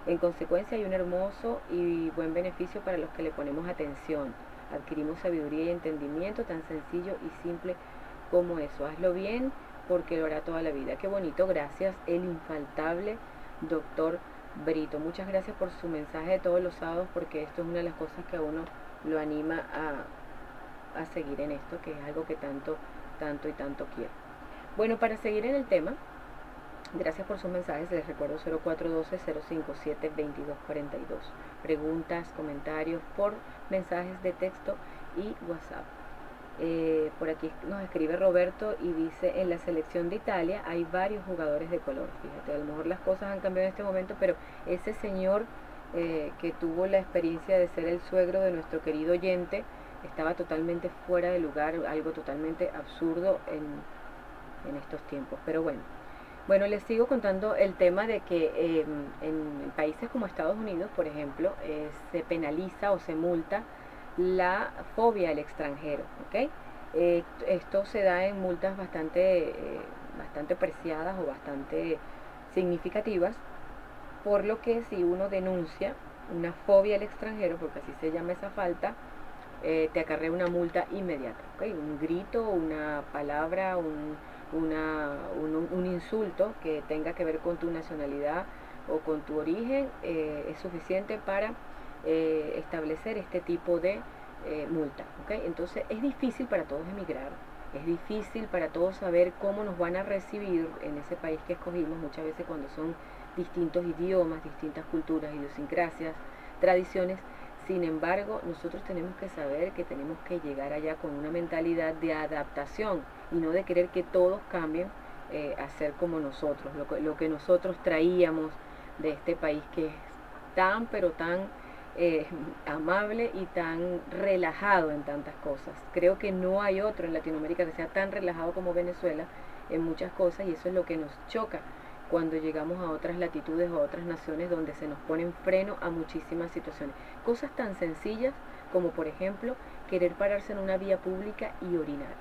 En consecuencia hay un hermoso y buen beneficio para los que le ponemos atención. Adquirimos sabiduría y entendimiento, tan sencillo y simple como eso. Hazlo bien porque lo hará toda la vida. Qué bonito, gracias, el infaltable doctor Brito. Muchas gracias por su mensaje de todos los sábados, porque esto es una de las cosas que a uno lo anima a seguir en esto, que es algo que tanto y tanto quiero. Bueno, para seguir en el tema, gracias por sus mensajes. Les recuerdo 0412-057-2242. Preguntas, comentarios por mensajes de texto y WhatsApp. Por aquí nos escribe Roberto y dice, en la selección de Italia hay varios jugadores de color. Fíjate, a lo mejor las cosas han cambiado en este momento, pero ese señor que tuvo la experiencia de ser el suegro de nuestro querido oyente estaba totalmente fuera de lugar, algo totalmente absurdo en estos tiempos. Pero bueno, les sigo contando el tema de que en países como Estados Unidos, por ejemplo, se penaliza o se multa la fobia al extranjero, ¿ok? Esto se da en multas bastante preciadas o bastante significativas, por lo que si uno denuncia una fobia al extranjero, porque así se llama esa falta, te acarrea una multa inmediata, ¿okay? Un grito, una palabra, un insulto que tenga que ver con tu nacionalidad o con tu origen es suficiente para establecer este tipo de multa, ¿okay? Entonces es difícil para todos emigrar, es difícil para todos saber cómo nos van a recibir en ese país que escogimos, muchas veces cuando son distintos idiomas, distintas culturas, idiosincrasias, tradiciones. Sin embargo, nosotros tenemos que saber que tenemos que llegar allá con una mentalidad de adaptación y no de querer que todos cambien a ser como nosotros, lo que nosotros traíamos de este país que es tan, pero tan amable y tan relajado en tantas cosas. Creo que no hay otro en Latinoamérica que sea tan relajado como Venezuela en muchas cosas y eso es lo que nos choca cuando llegamos a otras latitudes o a otras naciones donde se nos ponen freno a muchísimas situaciones. Cosas tan sencillas como por ejemplo querer pararse en una vía pública y orinar.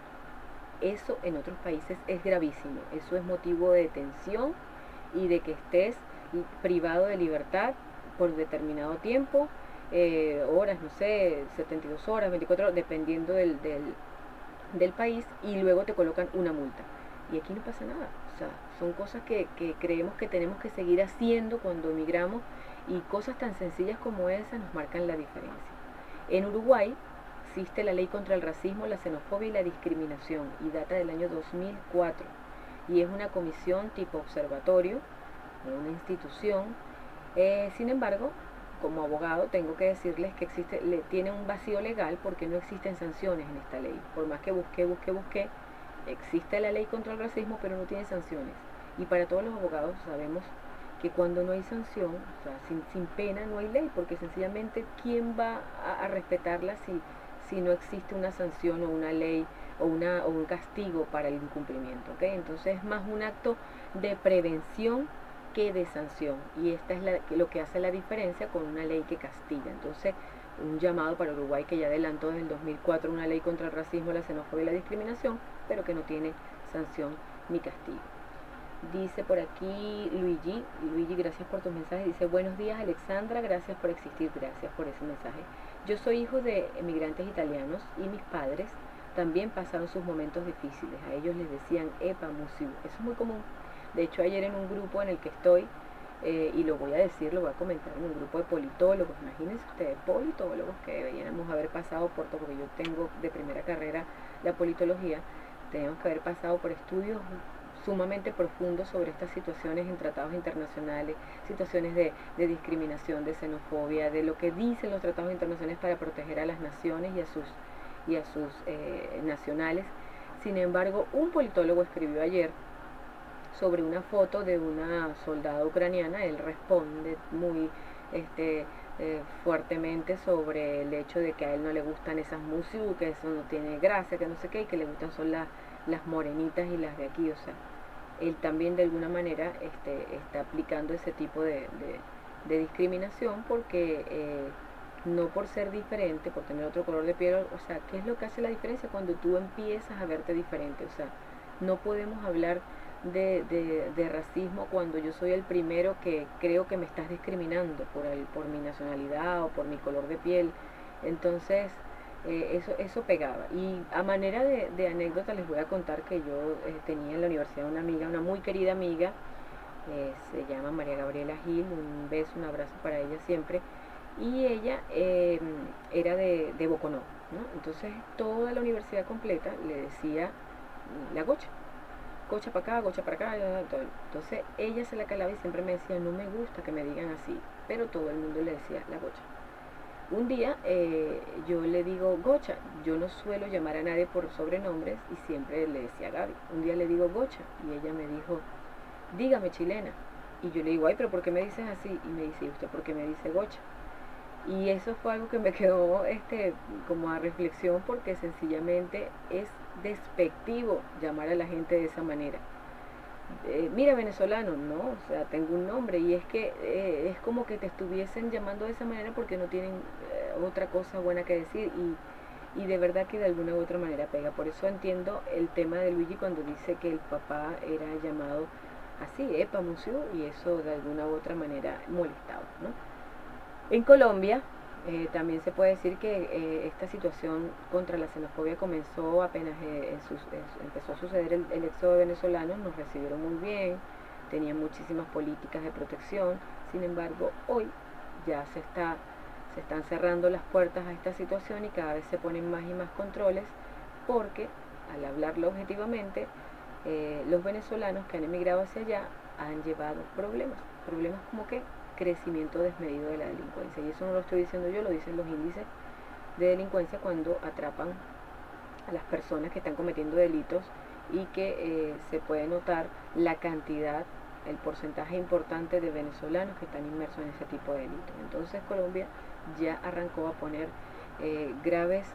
Eso en otros países es gravísimo, eso es motivo de detención y de que estés privado de libertad por determinado tiempo, horas, no sé, 72 horas, 24 horas, dependiendo del país, y luego te colocan una multa. Y aquí no pasa nada, o sea, son cosas que creemos que tenemos que seguir haciendo cuando emigramos y cosas tan sencillas como esas nos marcan la diferencia. En Uruguay existe la ley contra el racismo, la xenofobia y la discriminación y data del año 2004 y es una comisión tipo observatorio, una institución. Sin embargo, como abogado tengo que decirles que tiene un vacío legal porque no existen sanciones en esta ley. Por más que busqué, existe la ley contra el racismo, pero no tiene sanciones. Y para todos los abogados sabemos que cuando no hay sanción, o sea, sin pena no hay ley, porque sencillamente ¿quién va a respetarla si no existe una sanción o una ley o un castigo para el incumplimiento? ¿Okay? Entonces es más un acto de prevención que de sanción, y esta es lo que hace la diferencia con una ley que castiga. Entonces un llamado para Uruguay, que ya adelantó desde el 2004 una ley contra el racismo, la xenofobia y la discriminación, pero que no tiene sanción ni castigo. Dice por aquí Luigi, gracias por tus mensajes. Dice, buenos días Alexandra, gracias por existir, gracias por ese mensaje. Yo soy hijo de emigrantes italianos y mis padres también pasaron sus momentos difíciles. A ellos les decían epa, musiu. Eso es muy común. De hecho, ayer en un grupo en el que estoy, y lo voy a comentar, en un grupo de politólogos, imagínense ustedes, politólogos que deberíamos haber pasado por todo, porque yo tengo de primera carrera la politología, tenemos que haber pasado por estudios sumamente profundos sobre estas situaciones en tratados internacionales, situaciones de discriminación, de xenofobia, de lo que dicen los tratados internacionales para proteger a las naciones y a sus nacionales. Sin embargo, un politólogo escribió ayer sobre una foto de una soldada ucraniana. Él responde muy fuertemente sobre el hecho de que a él no le gustan esas musiu, que eso no tiene gracia, que no sé qué, y que le gustan son las morenitas y las de aquí. O sea, él también de alguna manera está aplicando ese tipo de discriminación porque no por ser diferente, por tener otro color de piel, o sea, ¿qué es lo que hace la diferencia cuando tú empiezas a verte diferente? O sea, no podemos hablar de racismo cuando yo soy el primero que creo que me estás discriminando por mi nacionalidad o por mi color de piel. Entonces, eso pegaba. Y a manera de anécdota les voy a contar que yo tenía en la universidad una amiga, una muy querida amiga, se llama María Gabriela Gil, un beso, un abrazo para ella siempre, y ella era de Boconó, ¿no? Entonces toda la universidad completa le decía la gocha, gocha para acá, gocha para acá, entonces ella se la calaba y siempre me decía, no me gusta que me digan así, pero todo el mundo le decía la gocha. Un día yo le digo Gocha, yo no suelo llamar a nadie por sobrenombres y siempre le decía Gaby. Un día le digo Gocha y ella me dijo, dígame chilena. Y yo le digo, ay, pero ¿por qué me dices así? Y me dice, ¿y usted por qué me dice Gocha? Y eso fue algo que me quedó como a reflexión porque sencillamente es despectivo llamar a la gente de esa manera. Mira venezolano, no, o sea, tengo un nombre y es que es como que te estuviesen llamando de esa manera porque no tienen otra cosa buena que decir y de verdad que de alguna u otra manera pega. Por eso entiendo el tema de Luigi cuando dice que el papá era llamado así, Epa Musiu, y eso de alguna u otra manera molestaba, ¿no? En Colombia también se puede decir que esta situación contra la xenofobia comenzó apenas empezó a suceder el éxodo de venezolanos, nos recibieron muy bien, tenían muchísimas políticas de protección, sin embargo hoy ya se están cerrando las puertas a esta situación y cada vez se ponen más y más controles porque al hablarlo objetivamente, los venezolanos que han emigrado hacia allá han llevado problemas como que crecimiento desmedido de la delincuencia. Y eso no lo estoy diciendo yo, lo dicen los índices de delincuencia cuando atrapan a las personas que están cometiendo delitos y que se puede notar la cantidad, el porcentaje importante de venezolanos que están inmersos en ese tipo de delitos. Entonces Colombia ya arrancó a poner graves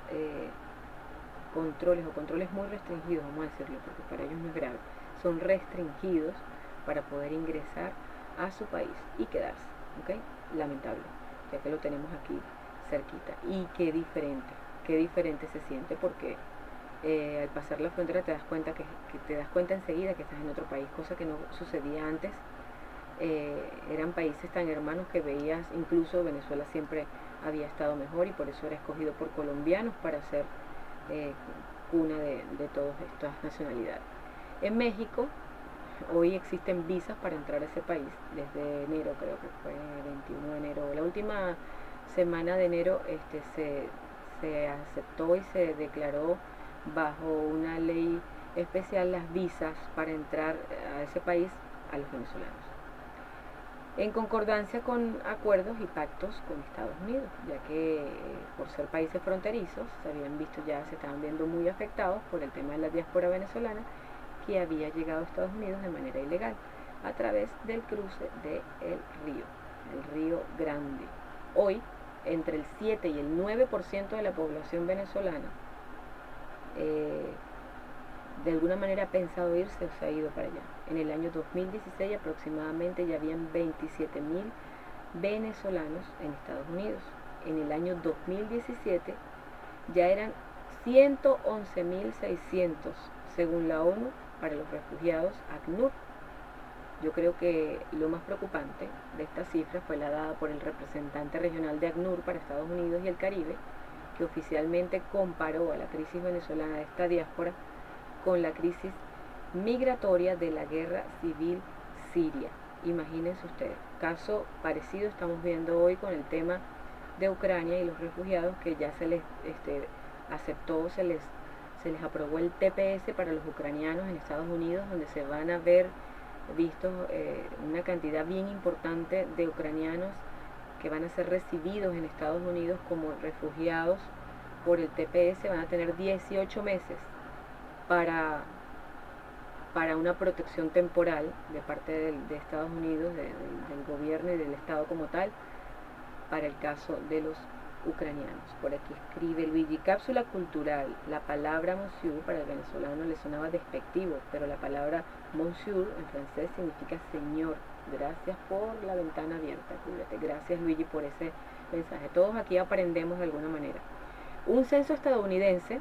controles o controles muy restringidos, vamos a decirlo, porque para ellos no es grave, son restringidos para poder ingresar a su país y quedarse, ¿ok? Lamentable, ya que lo tenemos aquí cerquita. Y qué diferente se siente porque al pasar la frontera te das cuenta que te das cuenta enseguida que estás en otro país, cosa que no sucedía antes. Eran países tan hermanos que veías, incluso Venezuela siempre había estado mejor y por eso era escogido por colombianos para ser cuna de todas estas nacionalidades. En México hoy existen visas para entrar a ese país desde enero, creo que fue 21 de enero. La última semana de enero se aceptó y se declaró bajo una ley especial las visas para entrar a ese país a los venezolanos, en concordancia con acuerdos y pactos con Estados Unidos, ya que por ser países fronterizos se estaban viendo muy afectados por el tema de la diáspora venezolana que había llegado a Estados Unidos de manera ilegal a través del cruce del río, el Río Grande. Hoy, entre el 7 y el 9% de la población venezolana de alguna manera ha pensado irse o se ha ido para allá. En el año 2016 aproximadamente ya habían 27.000 venezolanos en Estados Unidos. En el año 2017 ya eran 111.600 según la ONU para los refugiados ACNUR. Yo creo que lo más preocupante de esta cifra fue la dada por el representante regional de ACNUR para Estados Unidos y el Caribe, que oficialmente comparó a la crisis venezolana de esta diáspora con la crisis migratoria de la guerra civil siria. Imagínense ustedes, caso parecido estamos viendo hoy con el tema de Ucrania y los refugiados que ya se les aceptó, se les aprobó el TPS para los ucranianos en Estados Unidos, donde se van a ver vistos una cantidad bien importante de ucranianos que van a ser recibidos en Estados Unidos como refugiados por el TPS. Van a tener 18 meses para una protección temporal de parte de Estados Unidos, del gobierno y del Estado como tal, para el caso de los ucranianos. Por aquí escribe Luigi, cápsula cultural. La palabra monsieur para el venezolano le sonaba despectivo, pero la palabra monsieur en francés significa señor. Gracias por la ventana abierta, cuídate. Gracias Luigi por ese mensaje. Todos aquí aprendemos de alguna manera. Un censo estadounidense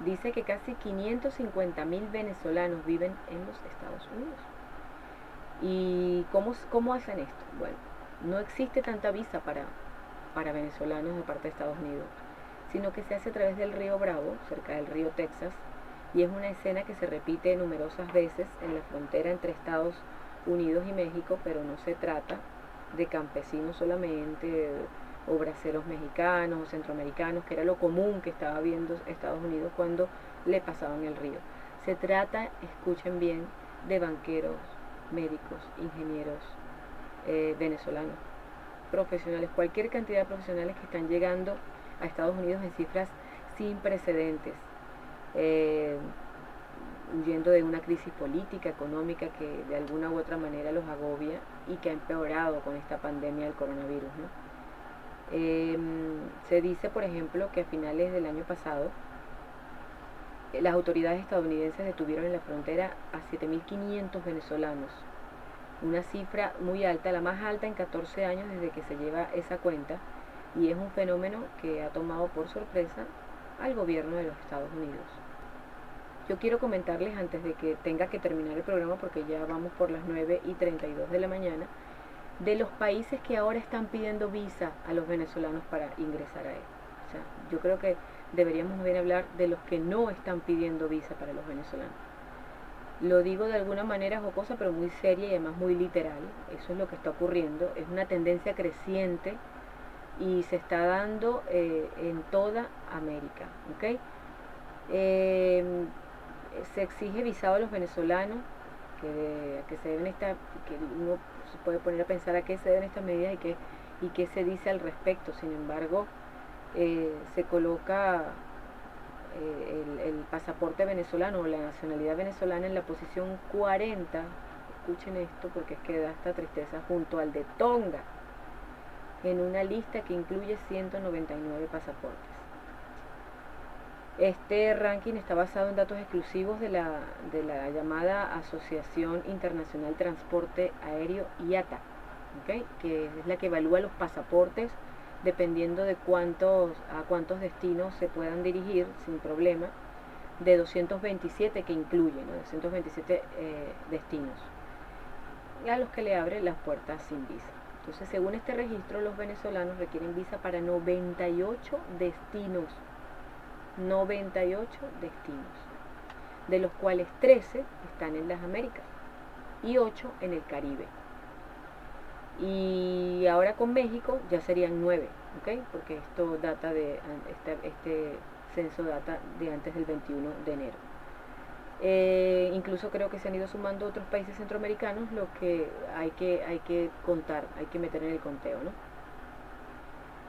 dice que casi 550.000 venezolanos viven en los Estados Unidos. ¿Y cómo hacen esto? Bueno, no existe tanta visa para venezolanos de parte de Estados Unidos, sino que se hace a través del río Bravo, cerca del río Texas, y es una escena que se repite numerosas veces en la frontera entre Estados Unidos y México, pero no se trata de campesinos solamente, o braceros mexicanos o centroamericanos, que era lo común que estaba viendo Estados Unidos cuando le pasaban el río. Se trata, escuchen bien, de banqueros, médicos, ingenieros venezolanos, profesionales, cualquier cantidad de profesionales que están llegando a Estados Unidos en cifras sin precedentes, huyendo de una crisis política, económica que de alguna u otra manera los agobia y que ha empeorado con esta pandemia del coronavirus, ¿no? Se dice, por ejemplo, que a finales del año pasado las autoridades estadounidenses detuvieron en la frontera a 7.500 venezolanos, una cifra muy alta, la más alta en 14 años desde que se lleva esa cuenta, y es un fenómeno que ha tomado por sorpresa al gobierno de los Estados Unidos. Yo quiero comentarles antes de que tenga que terminar el programa, porque ya vamos por las 9:32 de la mañana, de los países que ahora están pidiendo visa a los venezolanos para ingresar a él. O sea, yo creo que deberíamos más bien hablar de los que no están pidiendo visa para los venezolanos. Lo digo de alguna manera jocosa, pero muy seria y además muy literal. Eso es lo que está ocurriendo. Es una tendencia creciente y se está dando en toda América. ¿Okay? Se exige visado a los venezolanos, que se deben que uno se puede poner a pensar a qué se deben estas medidas y qué se dice al respecto. Sin embargo, se coloca el pasaporte venezolano o la nacionalidad venezolana en la posición 40, escuchen esto porque es que da esta tristeza, junto al de Tonga, en una lista que incluye 199 pasaportes. Este ranking está basado en datos exclusivos de la llamada Asociación Internacional de Transporte Aéreo IATA, ¿okay? Que es la que evalúa los pasaportes dependiendo de a cuántos destinos se puedan dirigir sin problema, de 227 que incluye, ¿no? 227 destinos, a los que le abre las puertas sin visa. Entonces, según este registro, los venezolanos requieren visa para 98 destinos, 98 destinos, de los cuales 13 están en las Américas y 8 en el Caribe. Y ahora con México ya serían 9, ¿okay? Porque esto data este censo data de antes del 21 de enero. Incluso creo que se han ido sumando otros países centroamericanos, lo que hay que contar, hay que meter en el conteo, ¿no?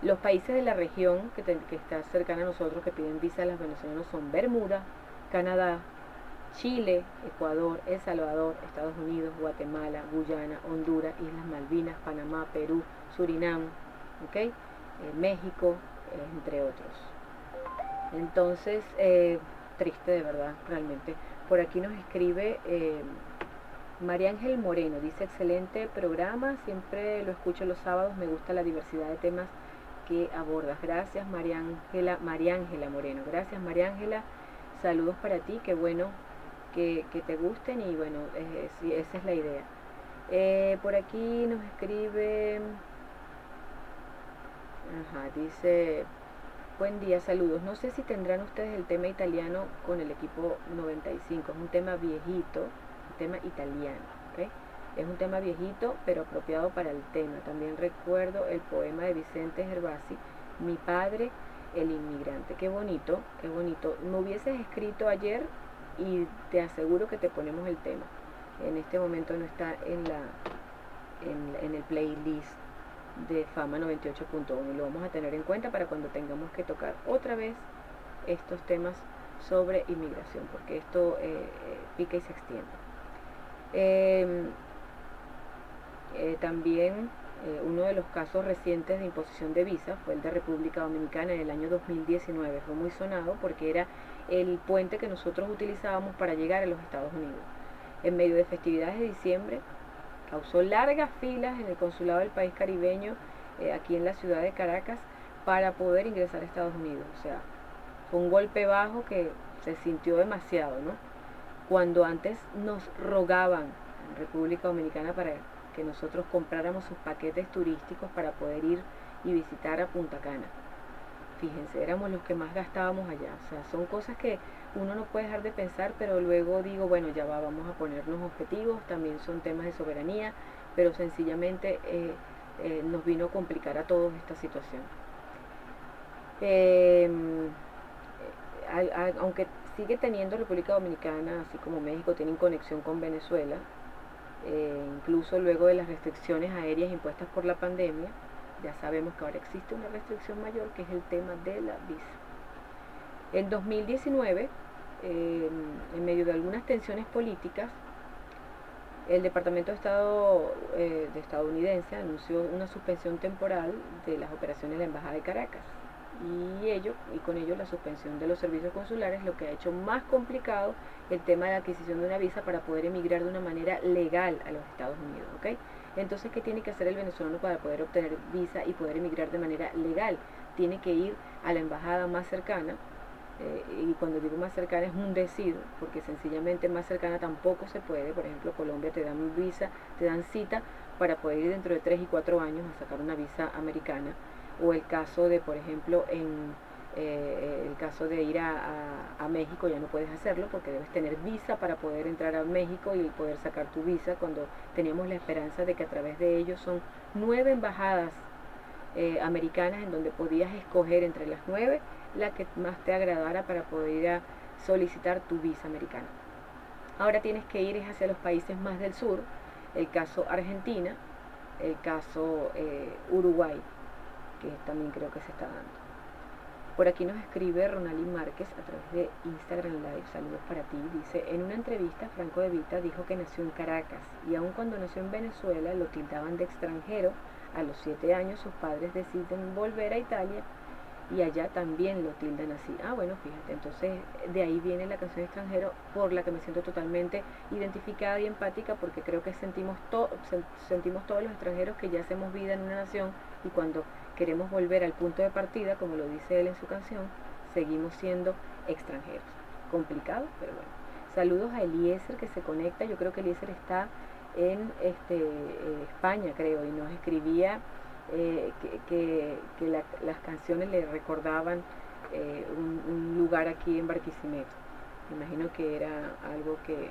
Los países de la región que está cercana a nosotros que piden visa a los venezolanos son Bermuda, Canadá, Chile, Ecuador, El Salvador, Estados Unidos, Guatemala, Guyana, Honduras, Islas Malvinas, Panamá, Perú, Surinam, ¿okay? México, entre otros. Entonces, triste de verdad, realmente. Por aquí nos escribe María Ángel Moreno, dice: excelente programa, siempre lo escucho los sábados, me gusta la diversidad de temas que abordas. Gracias, María Ángela Moreno. Gracias, María Ángela. Saludos para ti, qué bueno que te gusten y bueno, sí, esa es la idea. Por aquí nos escribe, dice: buen día, saludos. No sé si tendrán ustedes el tema italiano con el equipo 95. Es un tema viejito, un tema italiano, ¿okay? Es un tema viejito, pero apropiado para el tema. También recuerdo el poema de Vicente Gervasi, Mi padre, el inmigrante. Qué bonito, qué bonito. Me hubieses escrito ayer y te aseguro que te ponemos el tema. En este momento no está en el playlist de Fama 98.1 y lo vamos a tener en cuenta para cuando tengamos que tocar otra vez estos temas sobre inmigración, porque esto pica y se extiende. También uno de los casos recientes de imposición de visa fue el de República Dominicana en el año 2019. Fue muy sonado porque era el puente que nosotros utilizábamos para llegar a los Estados Unidos. En medio de festividades de diciembre, causó largas filas en el consulado del país caribeño, aquí en la ciudad de Caracas, para poder ingresar a Estados Unidos. O sea, fue un golpe bajo que se sintió demasiado, ¿no? Cuando antes nos rogaban en República Dominicana para que nosotros compráramos sus paquetes turísticos para poder ir y visitar a Punta Cana. Fíjense, éramos los que más gastábamos allá. O sea, son cosas que uno no puede dejar de pensar, pero luego digo, bueno, ya vamos a ponernos objetivos, también son temas de soberanía, pero sencillamente nos vino a complicar a todos esta situación. Aunque sigue teniendo República Dominicana, así como México, tienen conexión con Venezuela, incluso luego de las restricciones aéreas impuestas por la pandemia, ya sabemos que ahora existe una restricción mayor, que es el tema de la visa. En 2019, en medio de algunas tensiones políticas, el Departamento de Estado estadounidense anunció una suspensión temporal de las operaciones de la Embajada de Caracas y con ello la suspensión de los servicios consulares, lo que ha hecho más complicado el tema de la adquisición de una visa para poder emigrar de una manera legal a los Estados Unidos, ¿ok? Entonces, ¿qué tiene que hacer el venezolano para poder obtener visa y poder emigrar de manera legal? Tiene que ir a la embajada más cercana, y cuando digo más cercana es un decir, porque sencillamente más cercana tampoco se puede. Por ejemplo, Colombia te dan visa, te dan cita para poder ir dentro de 3 y 4 años a sacar una visa americana, o el caso de, por ejemplo, el caso de ir a México, ya no puedes hacerlo porque debes tener visa para poder entrar a México y poder sacar tu visa, cuando teníamos la esperanza de que a través de ellos son 9 embajadas americanas en donde podías escoger entre las 9 la que más te agradara para poder ir a solicitar tu visa americana. Ahora tienes que ir hacia los países más del sur, el caso Argentina, el caso Uruguay, que también creo que se está dando. Por aquí nos escribe Ronalí Márquez a través de Instagram Live, saludos para ti. Dice: en una entrevista Franco de Vita dijo que nació en Caracas y aun cuando nació en Venezuela lo tildaban de extranjero. A los 7 años sus padres deciden volver a Italia y allá también lo tildan así. Ah, bueno, fíjate, entonces de ahí viene la canción Extranjero, por la que me siento totalmente identificada y empática, porque creo que sentimos todos los extranjeros que ya hacemos vida en una nación, y cuando queremos volver al punto de partida, como lo dice él en su canción, seguimos siendo extranjeros. Complicado, pero bueno. Saludos a Eliezer, que se conecta. Yo creo que Eliezer está en España, creo, y nos escribía las canciones le recordaban un lugar aquí en Barquisimeto. Me imagino que era algo que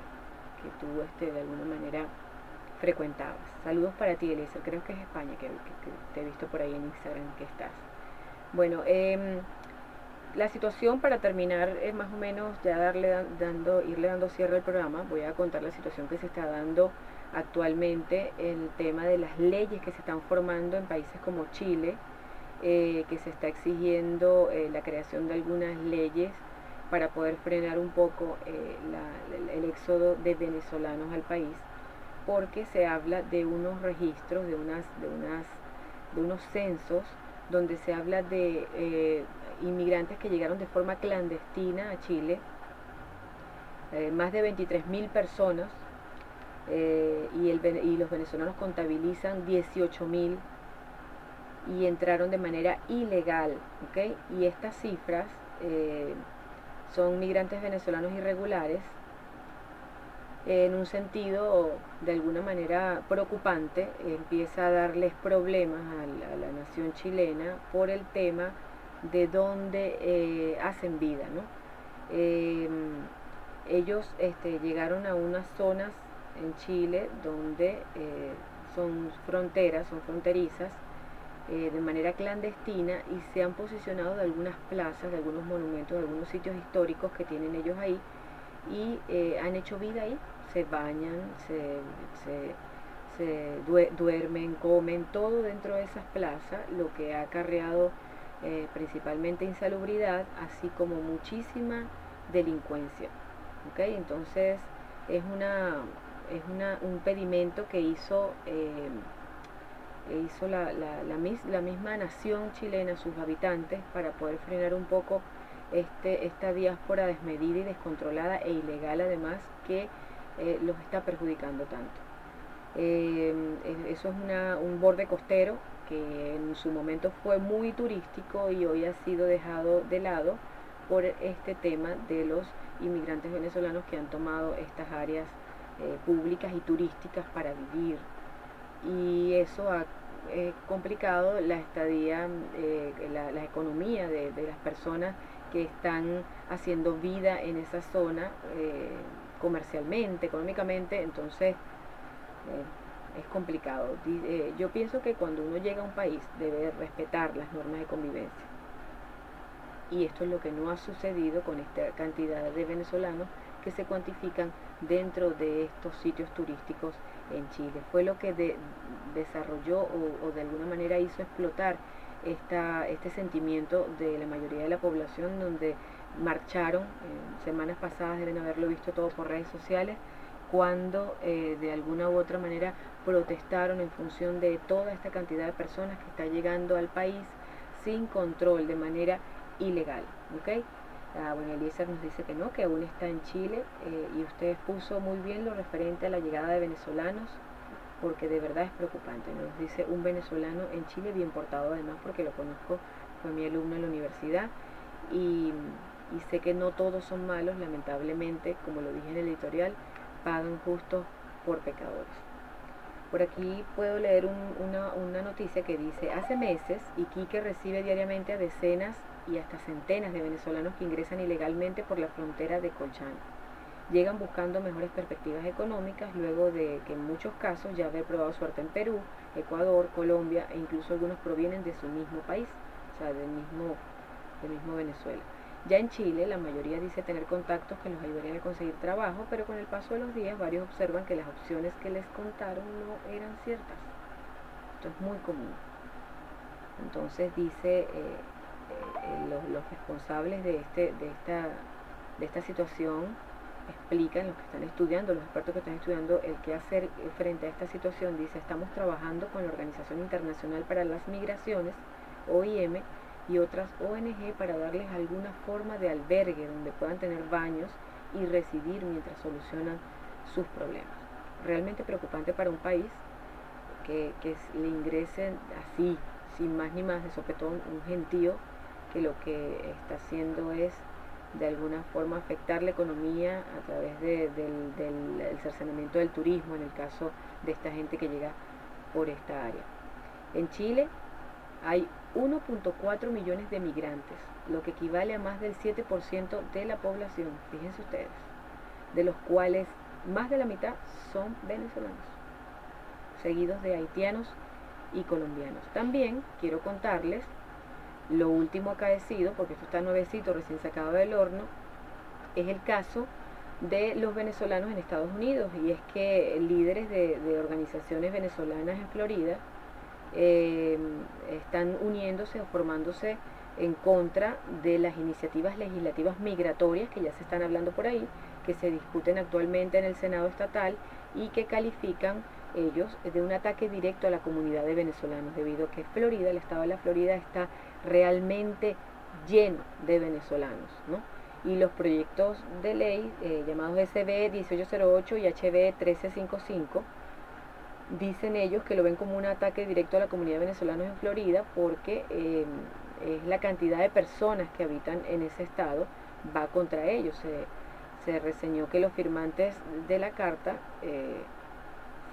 tú de alguna manera frecuentabas. Saludos para ti, Eliezer, creo que es España, que te he visto por ahí en Instagram que estás. Bueno, la situación, para terminar, es más o menos ya irle dando cierre al programa. Voy a contar la situación que se está dando actualmente, el tema de las leyes que se están formando en países como Chile, que se está exigiendo la creación de algunas leyes para poder frenar un poco el éxodo de venezolanos al país, porque se habla de unos registros, de unos censos, donde se habla de inmigrantes que llegaron de forma clandestina a Chile, más de 23.000 personas, y los venezolanos contabilizan 18.000 y entraron de manera ilegal, ¿okay? Y estas cifras son migrantes venezolanos irregulares, en un sentido de alguna manera preocupante. Empieza a darles problemas a la nación chilena por el tema de dónde hacen vida, ¿no? Ellos llegaron a unas zonas en Chile donde son fronterizas, de manera clandestina, y se han posicionado de algunas plazas, de algunos monumentos, de algunos sitios históricos que tienen ellos ahí, y han hecho vida ahí, se bañan, duermen, comen, todo dentro de esas plazas, lo que ha acarreado principalmente insalubridad, así como muchísima delincuencia. ¿Okay? Entonces es un pedimento que hizo la misma nación chilena, sus habitantes, para poder frenar un poco esta diáspora desmedida y descontrolada e ilegal, además, que los está perjudicando tanto. Eso es un borde costero que en su momento fue muy turístico y hoy ha sido dejado de lado por este tema de los inmigrantes venezolanos que han tomado estas áreas públicas y turísticas para vivir, y eso ha complicado la estadía, la economía de las personas que están haciendo vida en esa zona, comercialmente, económicamente. Entonces es complicado. Yo pienso que cuando uno llega a un país debe respetar las normas de convivencia, y esto es lo que no ha sucedido con esta cantidad de venezolanos que se cuantifican dentro de estos sitios turísticos en Chile. Fue lo que desarrolló o de alguna manera hizo explotar este sentimiento de la mayoría de la población, donde marcharon, semanas pasadas deben haberlo visto todo por redes sociales, cuando de alguna u otra manera protestaron en función de toda esta cantidad de personas que está llegando al país sin control, de manera ilegal, ¿ok? Bueno, Eliezer nos dice que no, que aún está en Chile, y usted expuso muy bien lo referente a la llegada de venezolanos, porque de verdad es preocupante. Nos dice un venezolano en Chile, bien portado además, porque lo conozco, fue mi alumno en la universidad, y, y sé que no todos son malos, lamentablemente, como lo dije en el editorial, pagan justos por pecadores. Por aquí puedo leer una noticia que dice: hace meses Iquique recibe diariamente a decenas y hasta centenas de venezolanos que ingresan ilegalmente por la frontera de Colchán. Llegan buscando mejores perspectivas económicas luego de que en muchos casos ya haber probado suerte en Perú, Ecuador, Colombia, e incluso algunos provienen de su mismo país, o sea, del mismo Venezuela. Ya en Chile, la mayoría dice tener contactos que los ayudarían a conseguir trabajo, pero con el paso de los días varios observan que las opciones que les contaron no eran ciertas. Esto es muy común. Entonces dice, los responsables de esta situación explican, los que están estudiando, los expertos que están estudiando el qué hacer frente a esta situación. Dice: estamos trabajando con la Organización Internacional para las Migraciones, OIM, y otras ONG para darles alguna forma de albergue donde puedan tener baños y residir mientras solucionan sus problemas. Realmente preocupante para un país que le ingresen así, sin más ni más, de sopetón, un gentío que lo que está haciendo es de alguna forma afectar la economía a través del cercenamiento del turismo, en el caso de esta gente que llega por esta área. En Chile hay 1.4 millones de migrantes, lo que equivale a más del 7% de la población, fíjense ustedes, de los cuales más de la mitad son venezolanos, seguidos de haitianos y colombianos. También quiero contarles lo último acaecido, porque esto está nuevecito, recién sacado del horno, es el caso de los venezolanos en Estados Unidos, y es que líderes de organizaciones venezolanas en Florida están uniéndose o formándose en contra de las iniciativas legislativas migratorias que ya se están hablando por ahí, que se discuten actualmente en el Senado estatal y que califican ellos de un ataque directo a la comunidad de venezolanos, debido a que Florida, el estado de la Florida, está realmente lleno de venezolanos, ¿no? Y los proyectos de ley llamados SB 1808 y HB 1355 dicen ellos que lo ven como un ataque directo a la comunidad de venezolanos en Florida, porque es la cantidad de personas que habitan en ese estado va contra ellos. Se reseñó que los firmantes de la carta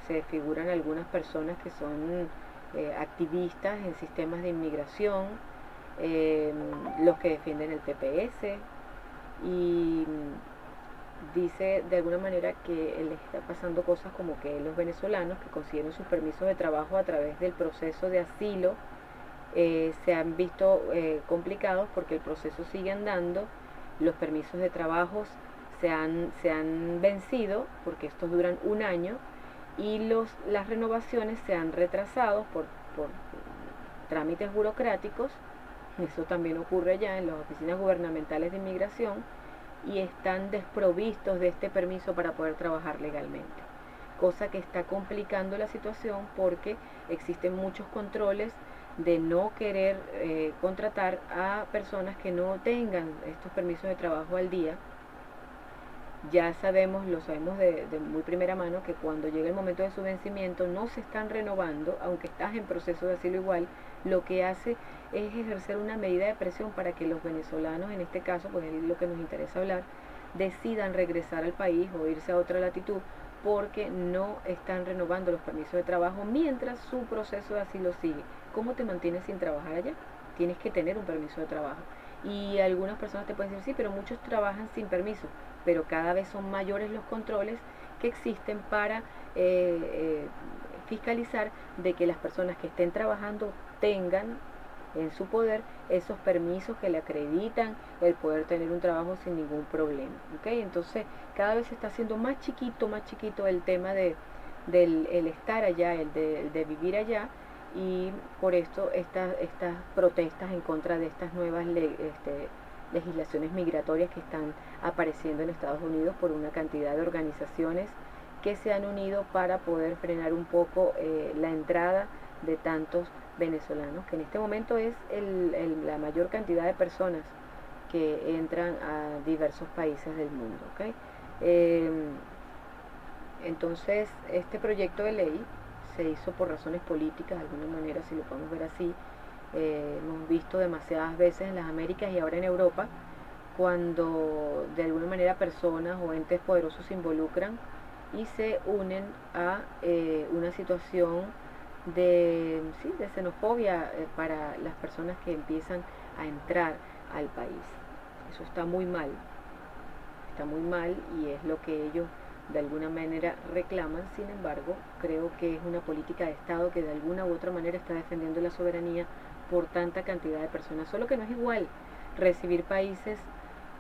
se figuran algunas personas que son activistas en sistemas de inmigración, los que defienden el TPS, y dice de alguna manera que les está pasando cosas como que los venezolanos que consiguieron sus permisos de trabajo a través del proceso de asilo se han visto complicados porque el proceso sigue andando, los permisos de trabajo se han vencido porque estos duran un año, y las renovaciones se han retrasado por trámites burocráticos. Eso también ocurre ya en las oficinas gubernamentales de inmigración, y están desprovistos de este permiso para poder trabajar legalmente, cosa que está complicando la situación porque existen muchos controles de no querer contratar a personas que no tengan estos permisos de trabajo al día. Ya sabemos, lo sabemos de muy primera mano, que cuando llega el momento de su vencimiento no se están renovando, aunque estás en proceso de asilo igual. Lo que hace es ejercer una medida de presión para que los venezolanos, en este caso, pues es lo que nos interesa hablar, decidan regresar al país o irse a otra latitud, porque no están renovando los permisos de trabajo mientras su proceso de asilo sigue. ¿Cómo te mantienes sin trabajar allá? Tienes que tener un permiso de trabajo. Y algunas personas te pueden decir: sí, pero muchos trabajan sin permiso, pero cada vez son mayores los controles que existen para fiscalizar de que las personas que estén trabajando tengan en su poder esos permisos que le acreditan el poder tener un trabajo sin ningún problema, ¿okay? Entonces cada vez se está haciendo más chiquito el tema de del el estar allá, el de vivir allá, y por esto estas protestas en contra de estas nuevas legislaciones migratorias que están apareciendo en Estados Unidos por una cantidad de organizaciones que se han unido para poder frenar un poco la entrada de tantos venezolanos, que en este momento es la mayor cantidad de personas que entran a diversos países del mundo. ¿Okay? Eh, entonces, este proyecto de ley se hizo por razones políticas, de alguna manera, si lo podemos ver así. Hemos visto demasiadas veces en las Américas y ahora en Europa, cuando de alguna manera personas o entes poderosos se involucran y se unen a una situación de, sí, de xenofobia para las personas que empiezan a entrar al país. Eso está muy mal y es lo que ellos de alguna manera reclaman. Sin embargo, creo que es una política de Estado que de alguna u otra manera está defendiendo la soberanía por tanta cantidad de personas. Solo que no es igual recibir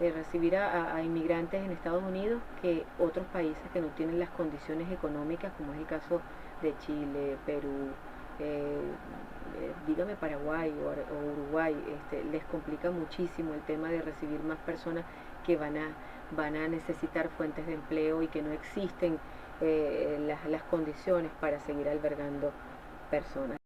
recibir a inmigrantes en Estados Unidos que otros países que no tienen las condiciones económicas, como es el caso de Chile, Perú, dígame Paraguay o Uruguay. Les complica muchísimo el tema de recibir más personas que van a necesitar fuentes de empleo y que no existen las condiciones para seguir albergando personas.